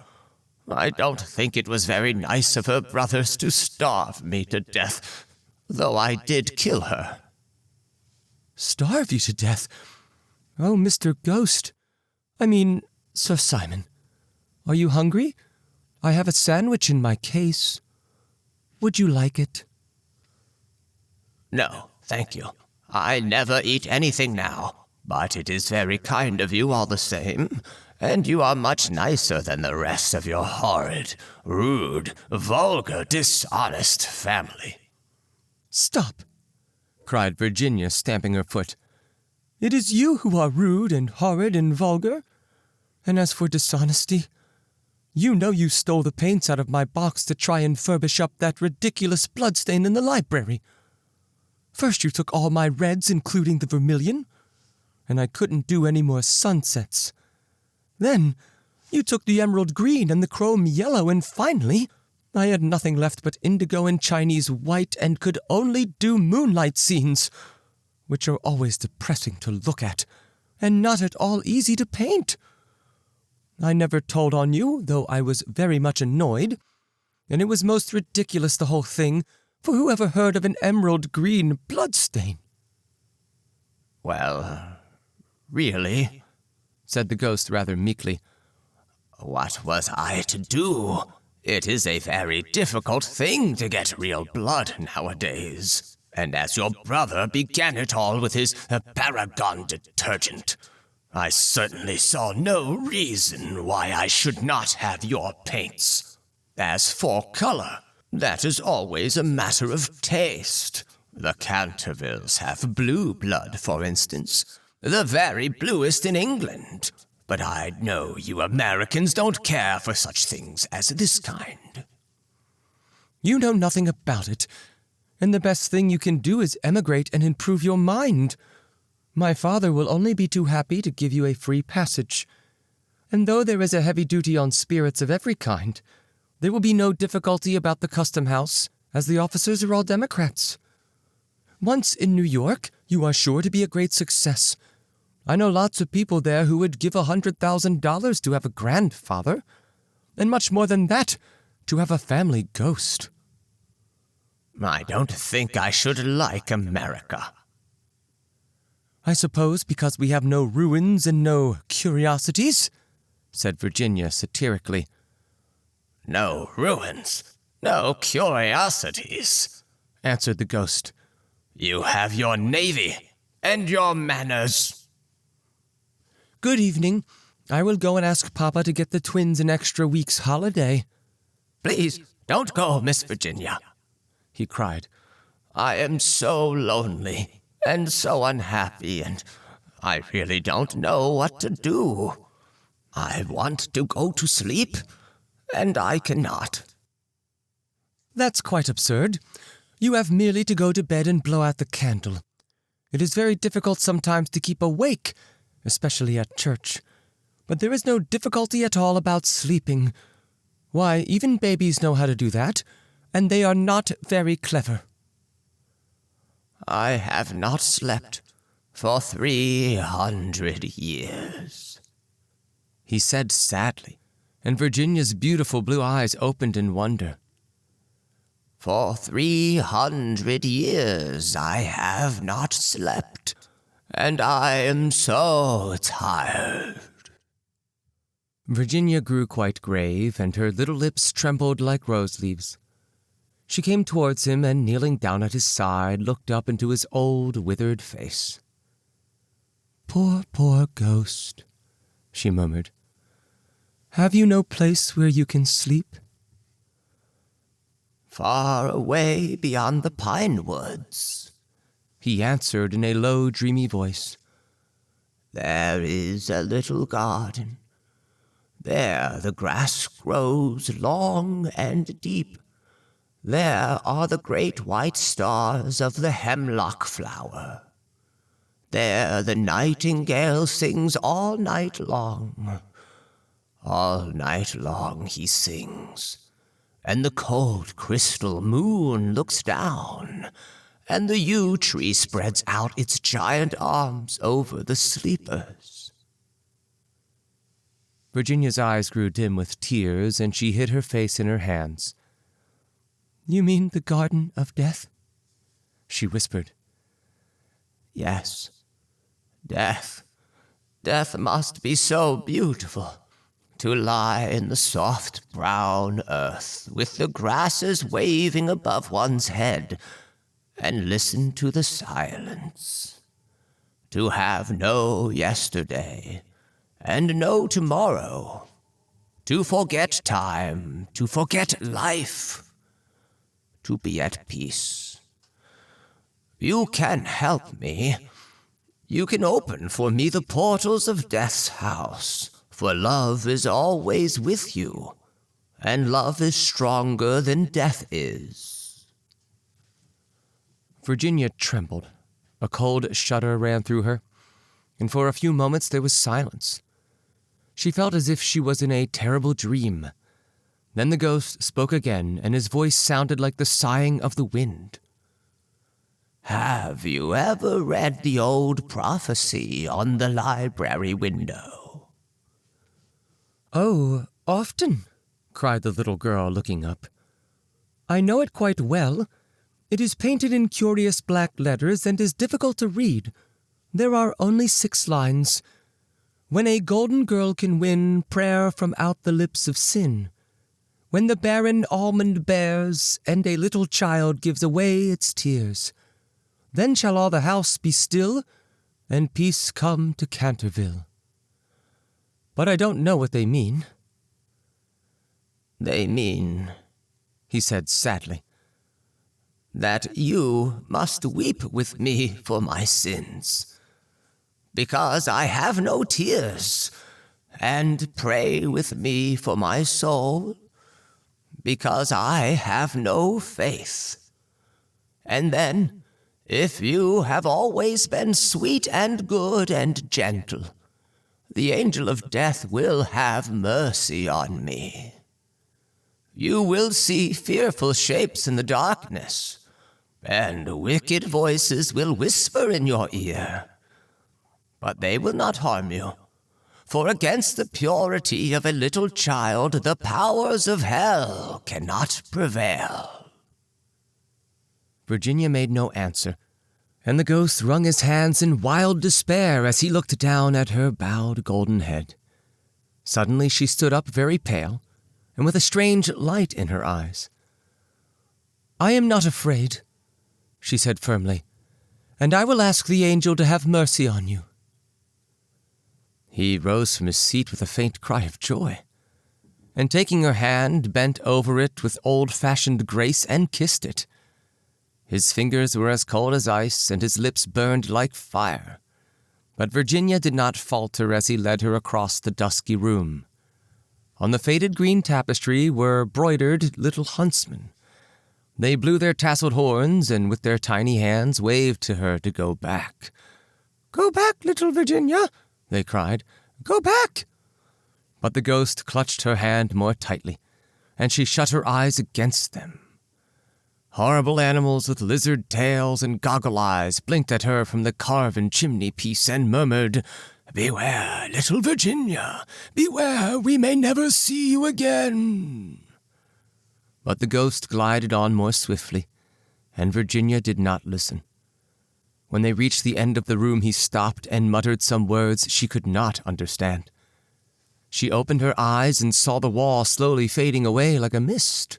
I don't think it was very nice of her brothers to starve me to death, though I did kill her." "Starve you to death? Oh, Mr. Ghost. I mean, Sir Simon. Are you hungry? I have a sandwich in my case. Would you like it?" "No, thank you. I never eat anything now, but it is very kind of you all the same, and you are much nicer than the rest of your horrid, rude, vulgar, dishonest family." "Stop!" cried Virginia, stamping her foot. "It is you who are rude and horrid and vulgar. And as for dishonesty, you know you stole the paints out of my box to try and furbish up that ridiculous bloodstain in the library. First you took all my reds, including the vermilion, and I couldn't do any more sunsets. Then you took the emerald green and the chrome yellow, and finally I had nothing left but indigo and Chinese white and could only do moonlight scenes, which are always depressing to look at, and not at all easy to paint. I never told on you, though I was very much annoyed, and it was most ridiculous, the whole thing, for who ever heard of an emerald green bloodstain?" "Well, really," said the ghost rather meekly, "what was I to do? It is a very difficult thing to get real blood nowadays. And as your brother began it all with his paragon detergent, I certainly saw no reason why I should not have your paints. As for color, that is always a matter of taste. The Cantervilles have blue blood, for instance, the very bluest in England. But I know you Americans don't care for such things as this kind." "You know nothing about it, and the best thing you can do is emigrate and improve your mind. My father will only be too happy to give you a free passage. And though there is a heavy duty on spirits of every kind, there will be no difficulty about the custom house, as the officers are all Democrats. Once in New York, you are sure to be a great success. I know lots of people there who would give $100,000 to have a grandfather, and much more than that, to have a family ghost." "I don't think I should like America." "I suppose because we have no ruins and no curiosities," said Virginia satirically. no ruins, no curiosities," answered the ghost. "You have your navy and your manners." Good evening. I will go and ask Papa to get the twins an extra week's holiday. "Please, don't go, Miss Virginia," he cried. "I am so lonely and so unhappy, and I really don't know what to do. I want to go to sleep, and I cannot." That's quite absurd. You have merely to go to bed and blow out the candle. It is very difficult sometimes to keep awake, especially at church. But there is no difficulty at all about sleeping. Why, even babies know how to do that, and they are not very clever. "I have not slept for 300 years," he said sadly, and Virginia's beautiful blue eyes opened in wonder. "For 300 years I have not slept, and I am so tired." Virginia grew quite grave, and her little lips trembled like rose leaves. She came towards him, and kneeling down at his side, looked up into his old, withered face. "Poor, poor ghost," she murmured. "Have you no place where you can sleep?" "Far away beyond the pine woods," he answered in a low, dreamy voice. "There is a little garden. There the grass grows long and deep. There are the great white stars of the hemlock flower. There the nightingale sings all night long. All night long he sings, and the cold crystal moon looks down, and the yew tree spreads out its giant arms over the sleepers." Virginia's eyes grew dim with tears, and she hid her face in her hands. "You mean the Garden of Death?" she whispered. "Yes, death. Death must be so beautiful, to lie in the soft brown earth with the grasses waving above one's head and listen to the silence. To have no yesterday and no tomorrow. To forget time, to forget life. To be at peace. You can help me. You can open for me the portals of death's house, for love is always with you, and love is stronger than death is." Virginia trembled. A cold shudder ran through her, and for a few moments there was silence. She felt as if she was in a terrible dream. Then the ghost spoke again, and his voice sounded like the sighing of the wind. "Have you ever read the old prophecy on the library window?" "Oh, often," cried the little girl, looking up. "I know it quite well. It is painted in curious black letters and is difficult to read. There are only 6 lines. When a golden girl can win prayer from out the lips of sin. When the barren almond bears, and a little child gives away its tears. Then shall all the house be still, and peace come to Canterville. But I don't know what they mean." "They mean," he said sadly, "that you must weep with me for my sins, because I have no tears, and pray with me for my soul, because I have no faith. And then, if you have always been sweet and good and gentle, the angel of death will have mercy on me. You will see fearful shapes in the darkness, and wicked voices will whisper in your ear. But they will not harm you, for against the purity of a little child the powers of hell cannot prevail." Virginia made no answer, and the ghost wrung his hands in wild despair as he looked down at her bowed golden head. Suddenly she stood up very pale, and with a strange light in her eyes. "I am not afraid," she said firmly, "and I will ask the angel to have mercy on you." He rose from his seat with a faint cry of joy, and taking her hand, bent over it with old-fashioned grace and kissed it. His fingers were as cold as ice, and his lips burned like fire. But Virginia did not falter as he led her across the dusky room. On the faded green tapestry were broidered little huntsmen. They blew their tasseled horns and with their tiny hands waved to her to go back. "Go back, little Virginia," they cried. "Go back!" But the ghost clutched her hand more tightly, and she shut her eyes against them. Horrible animals with lizard tails and goggle eyes blinked at her from the carven chimney-piece and murmured, "Beware, little Virginia! Beware, we may never see you again!" But the ghost glided on more swiftly, and Virginia did not listen. When they reached the end of the room, he stopped and muttered some words she could not understand. She opened her eyes and saw the wall slowly fading away like a mist,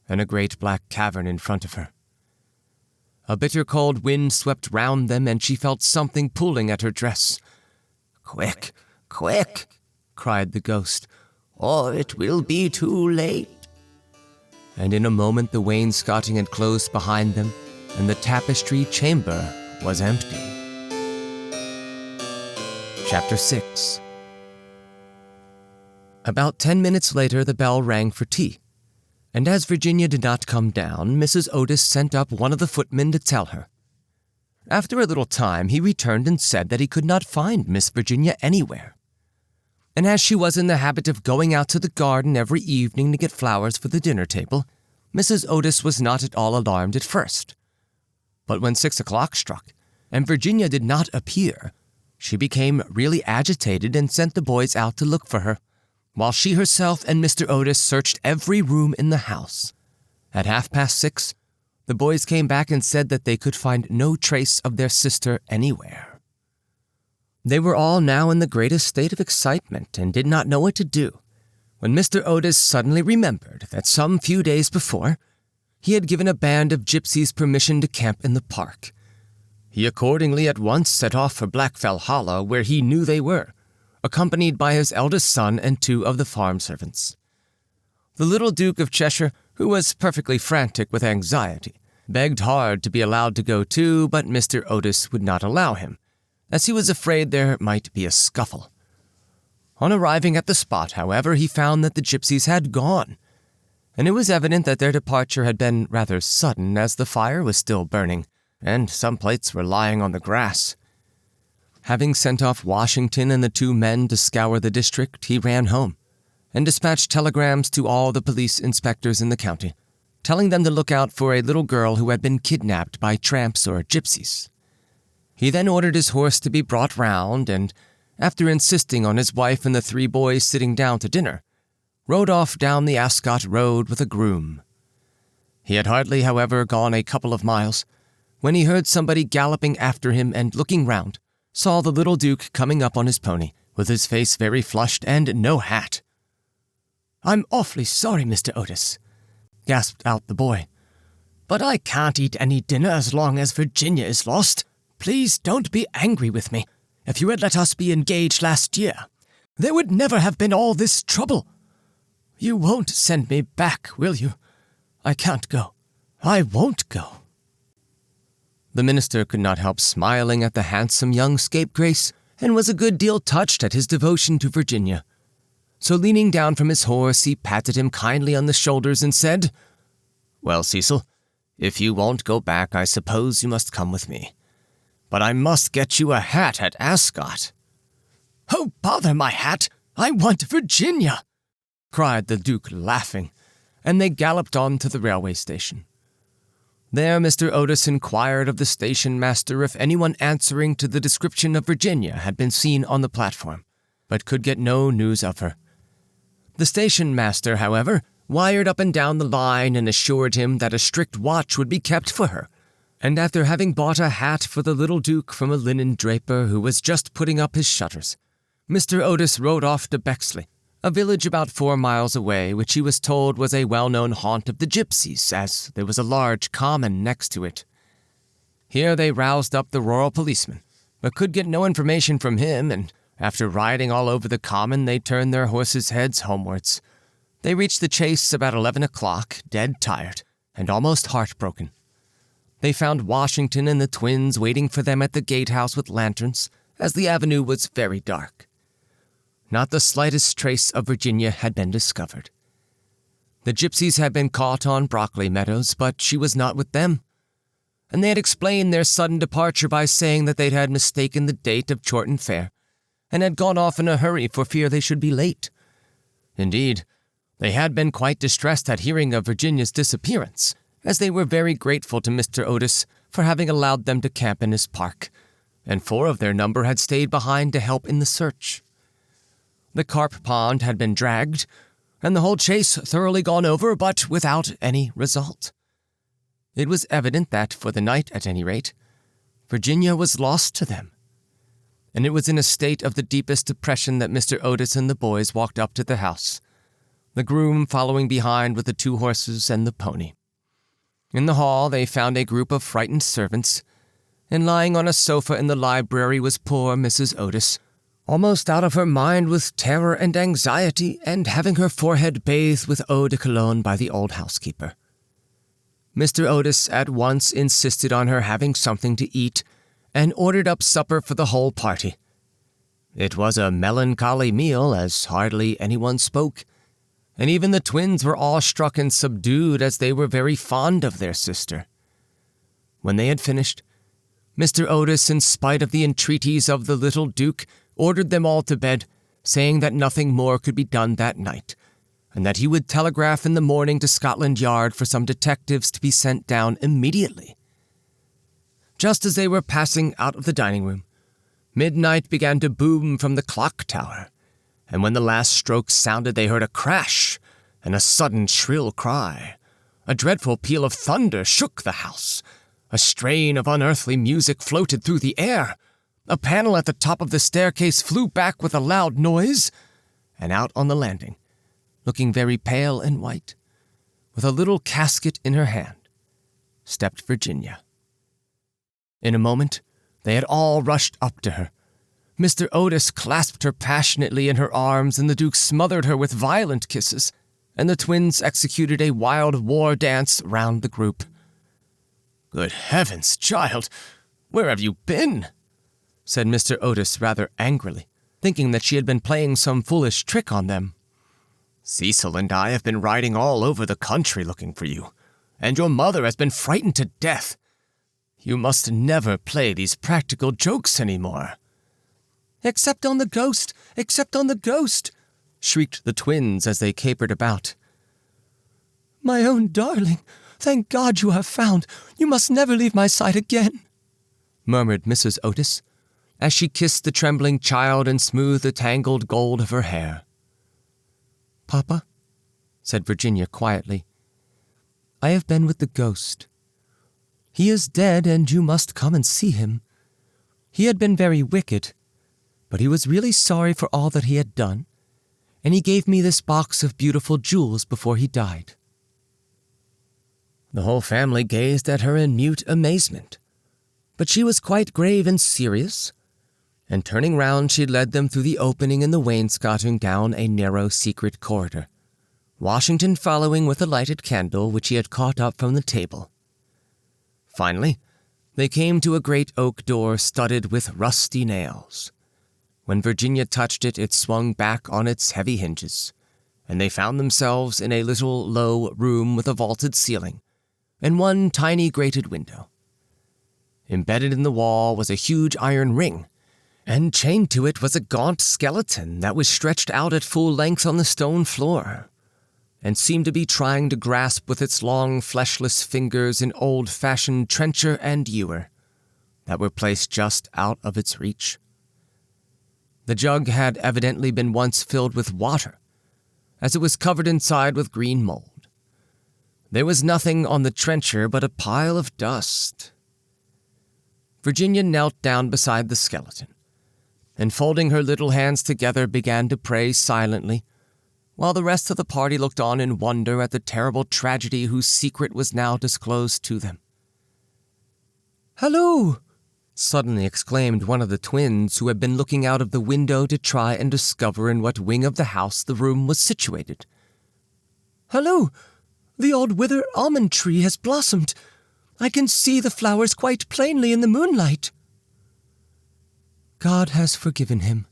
and a great black cavern in front of her. A bitter cold wind swept round them, and she felt something pulling at her dress. "Quick, quick!" cried the ghost, "or it will be too late." And in a moment the wainscoting had closed behind them, and the tapestry chamber was empty. Chapter 6. About 10 minutes later the bell rang for tea, and as Virginia did not come down, Mrs. Otis sent up one of the footmen to tell her. After a little time he returned and said that he could not find Miss Virginia anywhere. And as she was in the habit of going out to the garden every evening to get flowers for the dinner table, Mrs. Otis was not at all alarmed at first. But when 6 o'clock struck, and Virginia did not appear, she became really agitated and sent the boys out to look for her, while she herself and Mr. Otis searched every room in the house. At 6:30, the boys came back and said that they could find no trace of their sister anywhere. They were all now in the greatest state of excitement and did not know what to do, when Mr. Otis suddenly remembered that some few days before, he had given a band of gypsies permission to camp in the park. He accordingly at once set off for Blackfell Hollow, where he knew they were, accompanied by his eldest son and 2 of the farm servants. The little Duke of Cheshire, who was perfectly frantic with anxiety, begged hard to be allowed to go too, but Mr. Otis would not allow him, as he was afraid there might be a scuffle. On arriving at the spot, however, he found that the gypsies had gone, and it was evident that their departure had been rather sudden, as the fire was still burning, and some plates were lying on the grass. Having sent off Washington and the 2 men to scour the district, he ran home, and dispatched telegrams to all the police inspectors in the county, telling them to look out for a little girl who had been kidnapped by tramps or gypsies. He then ordered his horse to be brought round, and, after insisting on his wife and the 3 boys sitting down to dinner, rode off down the Ascot Road with a groom. He had hardly, however, gone a couple of miles, when he heard somebody galloping after him and, looking round, saw the little Duke coming up on his pony, with his face very flushed and no hat. "I'm awfully sorry, Mr. Otis," gasped out the boy, "but I can't eat any dinner as long as Virginia is lost. Please don't be angry with me. If you had let us be engaged last year, there would never have been all this trouble. You won't send me back, will you? I can't go. I won't go." The minister could not help smiling at the handsome young scapegrace, and was a good deal touched at his devotion to Virginia. So leaning down from his horse, he patted him kindly on the shoulders and said, "Well, Cecil, if you won't go back, I suppose you must come with me. But I must get you a hat at Ascot." "Oh, bother my hat! I want Virginia!" cried the Duke, laughing, and they galloped on to the railway station. There Mr. Otis inquired of the station master if anyone answering to the description of Virginia had been seen on the platform, but could get no news of her. The station master, however, wired up and down the line and assured him that a strict watch would be kept for her, and after having bought a hat for the little Duke from a linen draper who was just putting up his shutters, Mr. Otis rode off to Bexley, a village about 4 miles away, which he was told was a well-known haunt of the gypsies, as there was a large common next to it. Here they roused up the rural policeman, but could get no information from him, and after riding all over the common, they turned their horses' heads homewards. They reached the chase about 11 o'clock, dead tired, and almost heartbroken. They found Washington and the twins waiting for them at the gatehouse with lanterns, as the avenue was very dark. Not the slightest trace of Virginia had been discovered. The gypsies had been caught on broccoli meadows, but she was not with them, and they had explained their sudden departure by saying that they'd had mistaken the date of Chorton Fair, and had gone off in a hurry for fear they should be late. Indeed, they had been quite distressed at hearing of Virginia's disappearance, as they were very grateful to Mr. Otis for having allowed them to camp in his park, and 4 of their number had stayed behind to help in the search. The carp pond had been dragged, and the whole chase thoroughly gone over, but without any result. It was evident that, for the night at any rate, Virginia was lost to them, and it was in a state of the deepest depression that Mr. Otis and the boys walked up to the house, the groom following behind with the 2 horses and the pony. In the hall they found a group of frightened servants, and lying on a sofa in the library was poor Mrs. Otis, almost out of her mind with terror and anxiety, and having her forehead bathed with eau de cologne by the old housekeeper. Mr. Otis at once insisted on her having something to eat, and ordered up supper for the whole party. It was a melancholy meal, as hardly anyone spoke, and even the twins were awestruck and subdued, as they were very fond of their sister. When they had finished, Mr. Otis, in spite of the entreaties of the little Duke, ordered them all to bed, saying that nothing more could be done that night, and that he would telegraph in the morning to Scotland Yard for some detectives to be sent down immediately. Just as they were passing out of the dining room, midnight began to boom from the clock tower, and when the last stroke sounded they heard a crash and a sudden shrill cry. A dreadful peal of thunder shook the house. A strain of unearthly music floated through the air. A panel at the top of the staircase flew back with a loud noise, and out on the landing, looking very pale and white, with a little casket in her hand, stepped Virginia. In a moment, they had all rushed up to her. Mr. Otis clasped her passionately in her arms, and the Duke smothered her with violent kisses, and the twins executed a wild war dance round the group. "Good heavens, child, where have you been?" said Mr. Otis rather angrily, thinking that she had been playing some foolish trick on them. "Cecil and I have been riding all over the country looking for you, and your mother has been frightened to death. You must never play these practical jokes any more." "Except on the ghost! Except on the ghost!" shrieked the twins as they capered about. "My own darling, thank God you have found. You must never leave my sight again," murmured Mrs. Otis, as she kissed the trembling child and smoothed the tangled gold of her hair. "Papa," said Virginia quietly, "I have been with the ghost. He is dead, and you must come and see him. He had been very wicked, but he was really sorry for all that he had done, and he gave me this box of beautiful jewels before he died." The whole family gazed at her in mute amazement, but she was quite grave and serious, and turning round she led them through the opening in the wainscoting down a narrow secret corridor, Washington following with a lighted candle which he had caught up from the table. Finally, they came to a great oak door studded with rusty nails. When Virginia touched it, it swung back on its heavy hinges, and they found themselves in a little low room with a vaulted ceiling and one tiny grated window. Embedded in the wall was a huge iron ring, and chained to it was a gaunt skeleton that was stretched out at full length on the stone floor, and seemed to be trying to grasp with its long, fleshless fingers an old-fashioned trencher and ewer that were placed just out of its reach. The jug had evidently been once filled with water, as it was covered inside with green mold. There was nothing on the trencher but a pile of dust. Virginia knelt down beside the skeleton, and folding her little hands together began to pray silently, while the rest of the party looked on in wonder at the terrible tragedy whose secret was now disclosed to them. "Halloo!" suddenly exclaimed one of the twins who had been looking out of the window to try and discover in what wing of the house the room was situated. "Halloo! The old wither almond tree has blossomed. I can see the flowers quite plainly in the moonlight." "God has forgiven him,"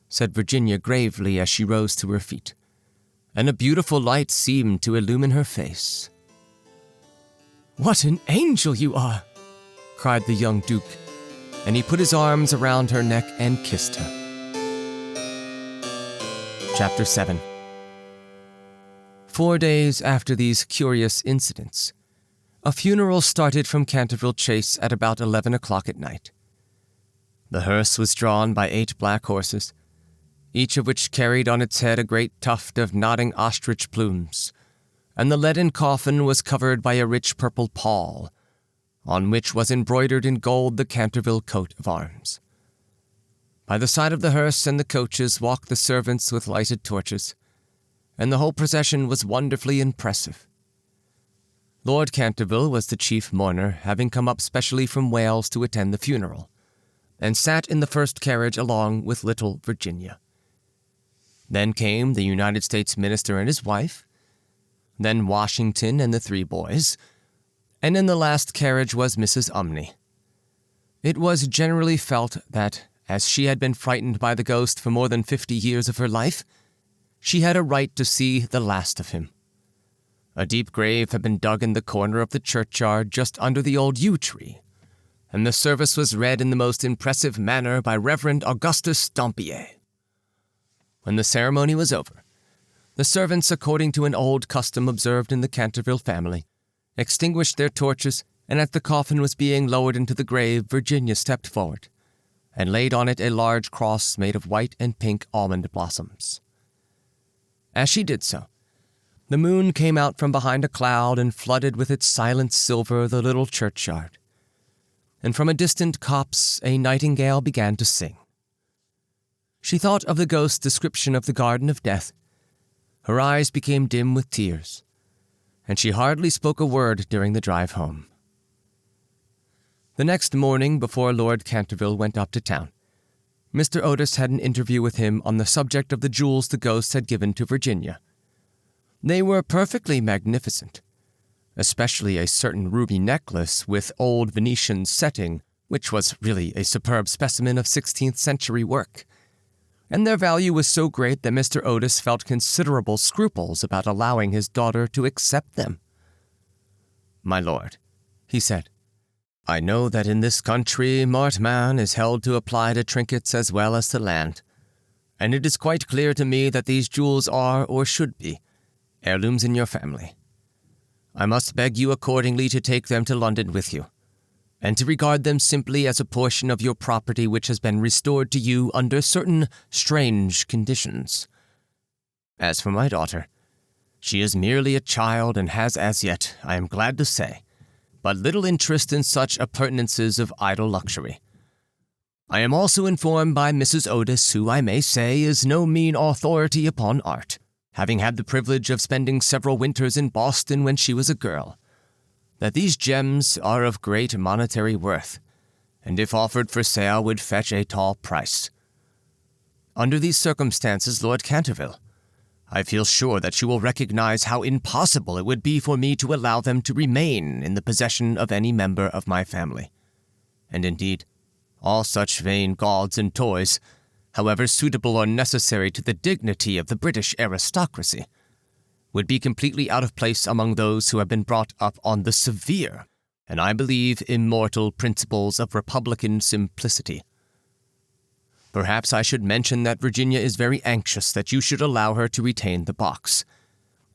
said Virginia gravely as she rose to her feet, and a beautiful light seemed to illumine her face. "What an angel you are!" cried the young Duke, and he put his arms around her neck and kissed her. Chapter 7. 4 days after these curious incidents, a funeral started from Canterville Chase at about 11 o'clock at night. The hearse was drawn by 8 black horses, each of which carried on its head a great tuft of nodding ostrich plumes, and the leaden coffin was covered by a rich purple pall, on which was embroidered in gold the Canterville coat of arms. By the side of the hearse and the coaches walked the servants with lighted torches, and the whole procession was wonderfully impressive. Lord Canterville was the chief mourner, having come up specially from Wales to attend the funeral, and sat in the first carriage along with little Virginia. Then came the United States minister and his wife, then Washington and the 3 boys, and in the last carriage was Mrs. Umney. It was generally felt that, as she had been frightened by the ghost for more than 50 years of her life, she had a right to see the last of him. A deep grave had been dug in the corner of the churchyard just under the old yew tree, and the service was read in the most impressive manner by Reverend Augustus Dampier. When the ceremony was over, the servants, according to an old custom observed in the Canterville family, extinguished their torches, and as the coffin was being lowered into the grave, Virginia stepped forward and laid on it a large cross made of white and pink almond blossoms. As she did so, the moon came out from behind a cloud and flooded with its silent silver the little churchyard, and from a distant copse a nightingale began to sing. She thought of the ghost's description of the Garden of Death. Her eyes became dim with tears, and she hardly spoke a word during the drive home. The next morning, before Lord Canterville went up to town, Mr. Otis had an interview with him on the subject of the jewels the ghost had given to Virginia. They were perfectly magnificent, especially a certain ruby necklace with old Venetian setting, which was really a superb specimen of 16th century work, and their value was so great that Mr. Otis felt considerable scruples about allowing his daughter to accept them. "My lord," he said, "I know that in this country mortmain is held to apply to trinkets as well as to land, and it is quite clear to me that these jewels are, or should be, heirlooms in your family. I must beg you accordingly to take them to London with you, and to regard them simply as a portion of your property which has been restored to you under certain strange conditions. As for my daughter, she is merely a child and has as yet, I am glad to say, but little interest in such appurtenances of idle luxury. I am also informed by Mrs. Otis, who I may say is no mean authority upon art, having had the privilege of spending several winters in Boston when she was a girl, that these gems are of great monetary worth, and if offered for sale would fetch a tall price. Under these circumstances, Lord Canterville, I feel sure that you will recognize how impossible it would be for me to allow them to remain in the possession of any member of my family. And indeed, all such vain gauds and toys, however suitable or necessary to the dignity of the British aristocracy, would be completely out of place among those who have been brought up on the severe, and I believe immortal principles of republican simplicity. Perhaps I should mention that Virginia is very anxious that you should allow her to retain the box,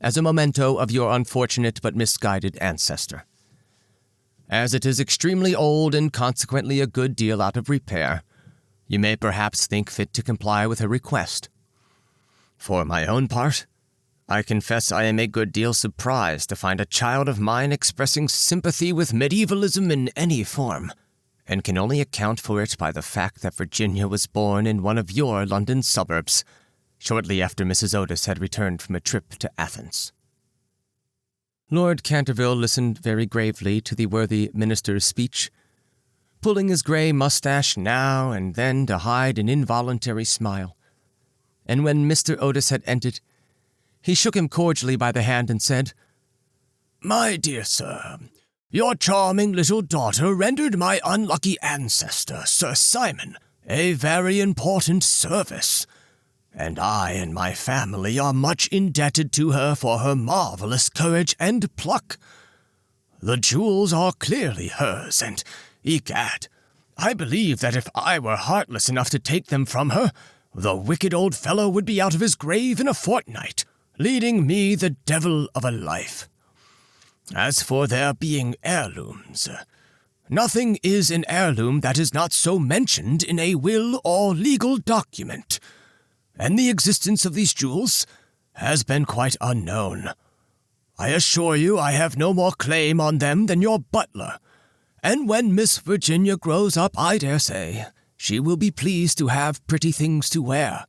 as a memento of your unfortunate but misguided ancestor. As it is extremely old and consequently a good deal out of repair, you may perhaps think fit to comply with her request. For my own part, I confess I am a good deal surprised to find a child of mine expressing sympathy with medievalism in any form, and can only account for it by the fact that Virginia was born in one of your London suburbs, shortly after Mrs. Otis had returned from a trip to Athens. Lord Canterville listened very gravely to the worthy minister's speech, pulling his grey mustache now and then to hide an involuntary smile. And when Mr. Otis had ended, he shook him cordially by the hand and said, "My dear sir, your charming little daughter rendered my unlucky ancestor, Sir Simon, a very important service, and I and my family are much indebted to her for her marvelous courage and pluck. The jewels are clearly hers, and, egad, I believe that if I were heartless enough to take them from her, the wicked old fellow would be out of his grave in a fortnight, leading me the devil of a life. As for their being heirlooms, nothing is an heirloom that is not so mentioned in a will or legal document, and the existence of these jewels has been quite unknown. I assure you I have no more claim on them than your butler, and when Miss Virginia grows up, I dare say, she will be pleased to have pretty things to wear.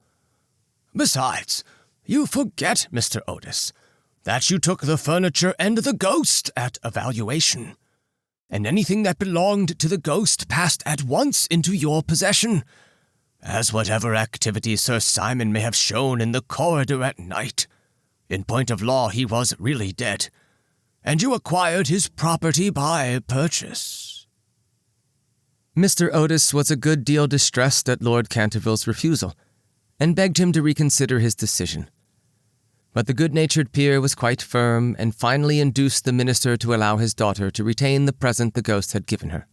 Besides, you forget, Mr. Otis, that you took the furniture and the ghost at evaluation, and anything that belonged to the ghost passed at once into your possession, as whatever activity Sir Simon may have shown in the corridor at night, in point of law he was really dead, and you acquired his property by purchase." Mr. Otis was a good deal distressed at Lord Canterville's refusal, and begged him to reconsider his decision. But the good-natured peer was quite firm, and finally induced the minister to allow his daughter to retain the present the ghost had given her.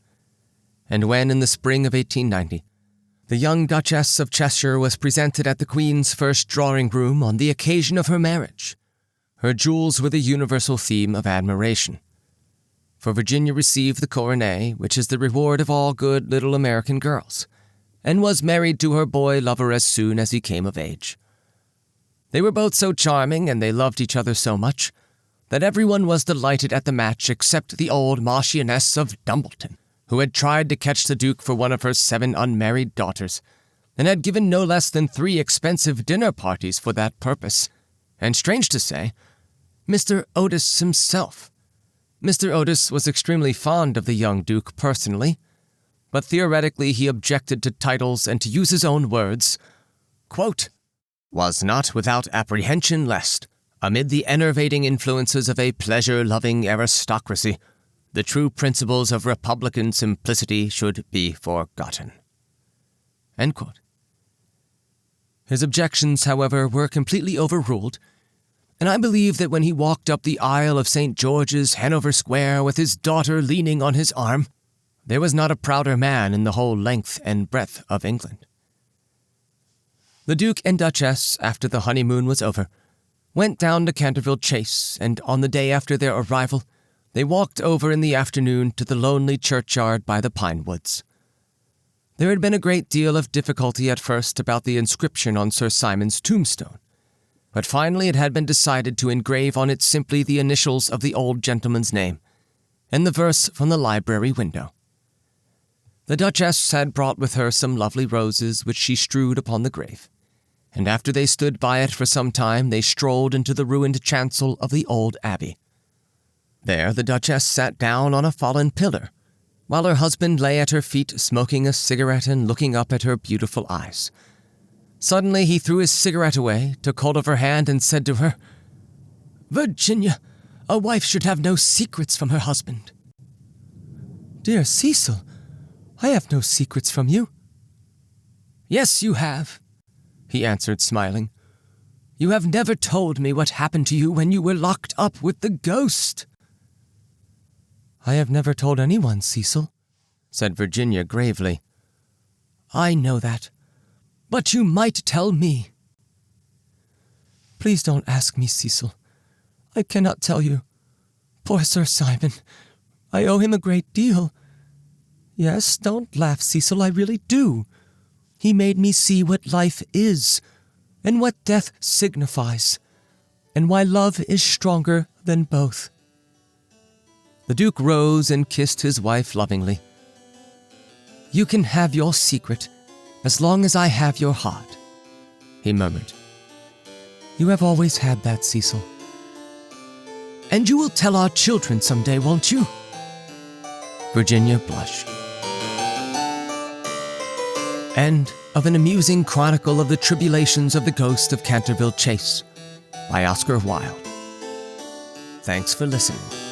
And when, in the spring of 1890, the young Duchess of Cheshire was presented at the Queen's first drawing-room on the occasion of her marriage, her jewels were the universal theme of admiration. For Virginia received the coronet, which is the reward of all good little American girls, and was married to her boy-lover as soon as he came of age. They were both so charming, and they loved each other so much, that everyone was delighted at the match except the old Marchioness of Dumbleton, who had tried to catch the Duke for one of her 7 unmarried daughters, and had given no less than 3 expensive dinner parties for that purpose. And strange to say, Mr. Otis himself. Mr. Otis was extremely fond of the young Duke personally, but theoretically he objected to titles, and to use his own words, quote, "was not without apprehension lest, amid the enervating influences of a pleasure-loving aristocracy, the true principles of republican simplicity should be forgotten." End quote. His objections, however, were completely overruled, and I believe that when he walked up the aisle of St. George's, Hanover Square, with his daughter leaning on his arm, there was not a prouder man in the whole length and breadth of England. The Duke and Duchess, after the honeymoon was over, went down to Canterville Chase, and on the day after their arrival, they walked over in the afternoon to the lonely churchyard by the pine woods. There had been a great deal of difficulty at first about the inscription on Sir Simon's tombstone, but finally it had been decided to engrave on it simply the initials of the old gentleman's name, and the verse from the library window. The Duchess had brought with her some lovely roses which she strewed upon the grave, and after they stood by it for some time, they strolled into the ruined chancel of the old abbey. There the Duchess sat down on a fallen pillar, while her husband lay at her feet smoking a cigarette and looking up at her beautiful eyes. Suddenly he threw his cigarette away, took hold of her hand, and said to her, "Virginia, a wife should have no secrets from her husband." "Dear Cecil, I have no secrets from you." "Yes, you have," he answered, smiling. "You have never told me what happened to you when you were locked up with the ghost." "I have never told anyone, Cecil," said Virginia gravely. "I know that, but you might tell me." "Please don't ask me, Cecil. I cannot tell you. Poor Sir Simon. I owe him a great deal. Yes, don't laugh, Cecil, I really do. He made me see what life is, and what death signifies, and why love is stronger than both." The Duke rose and kissed his wife lovingly. "You can have your secret as long as I have your heart," he murmured, You have always had that, Cecil. And you will tell our children someday, won't you? Virginia blushed. End of an amusing chronicle of the tribulations of the Ghost of Canterville Chase by Oscar Wilde. Thanks for listening.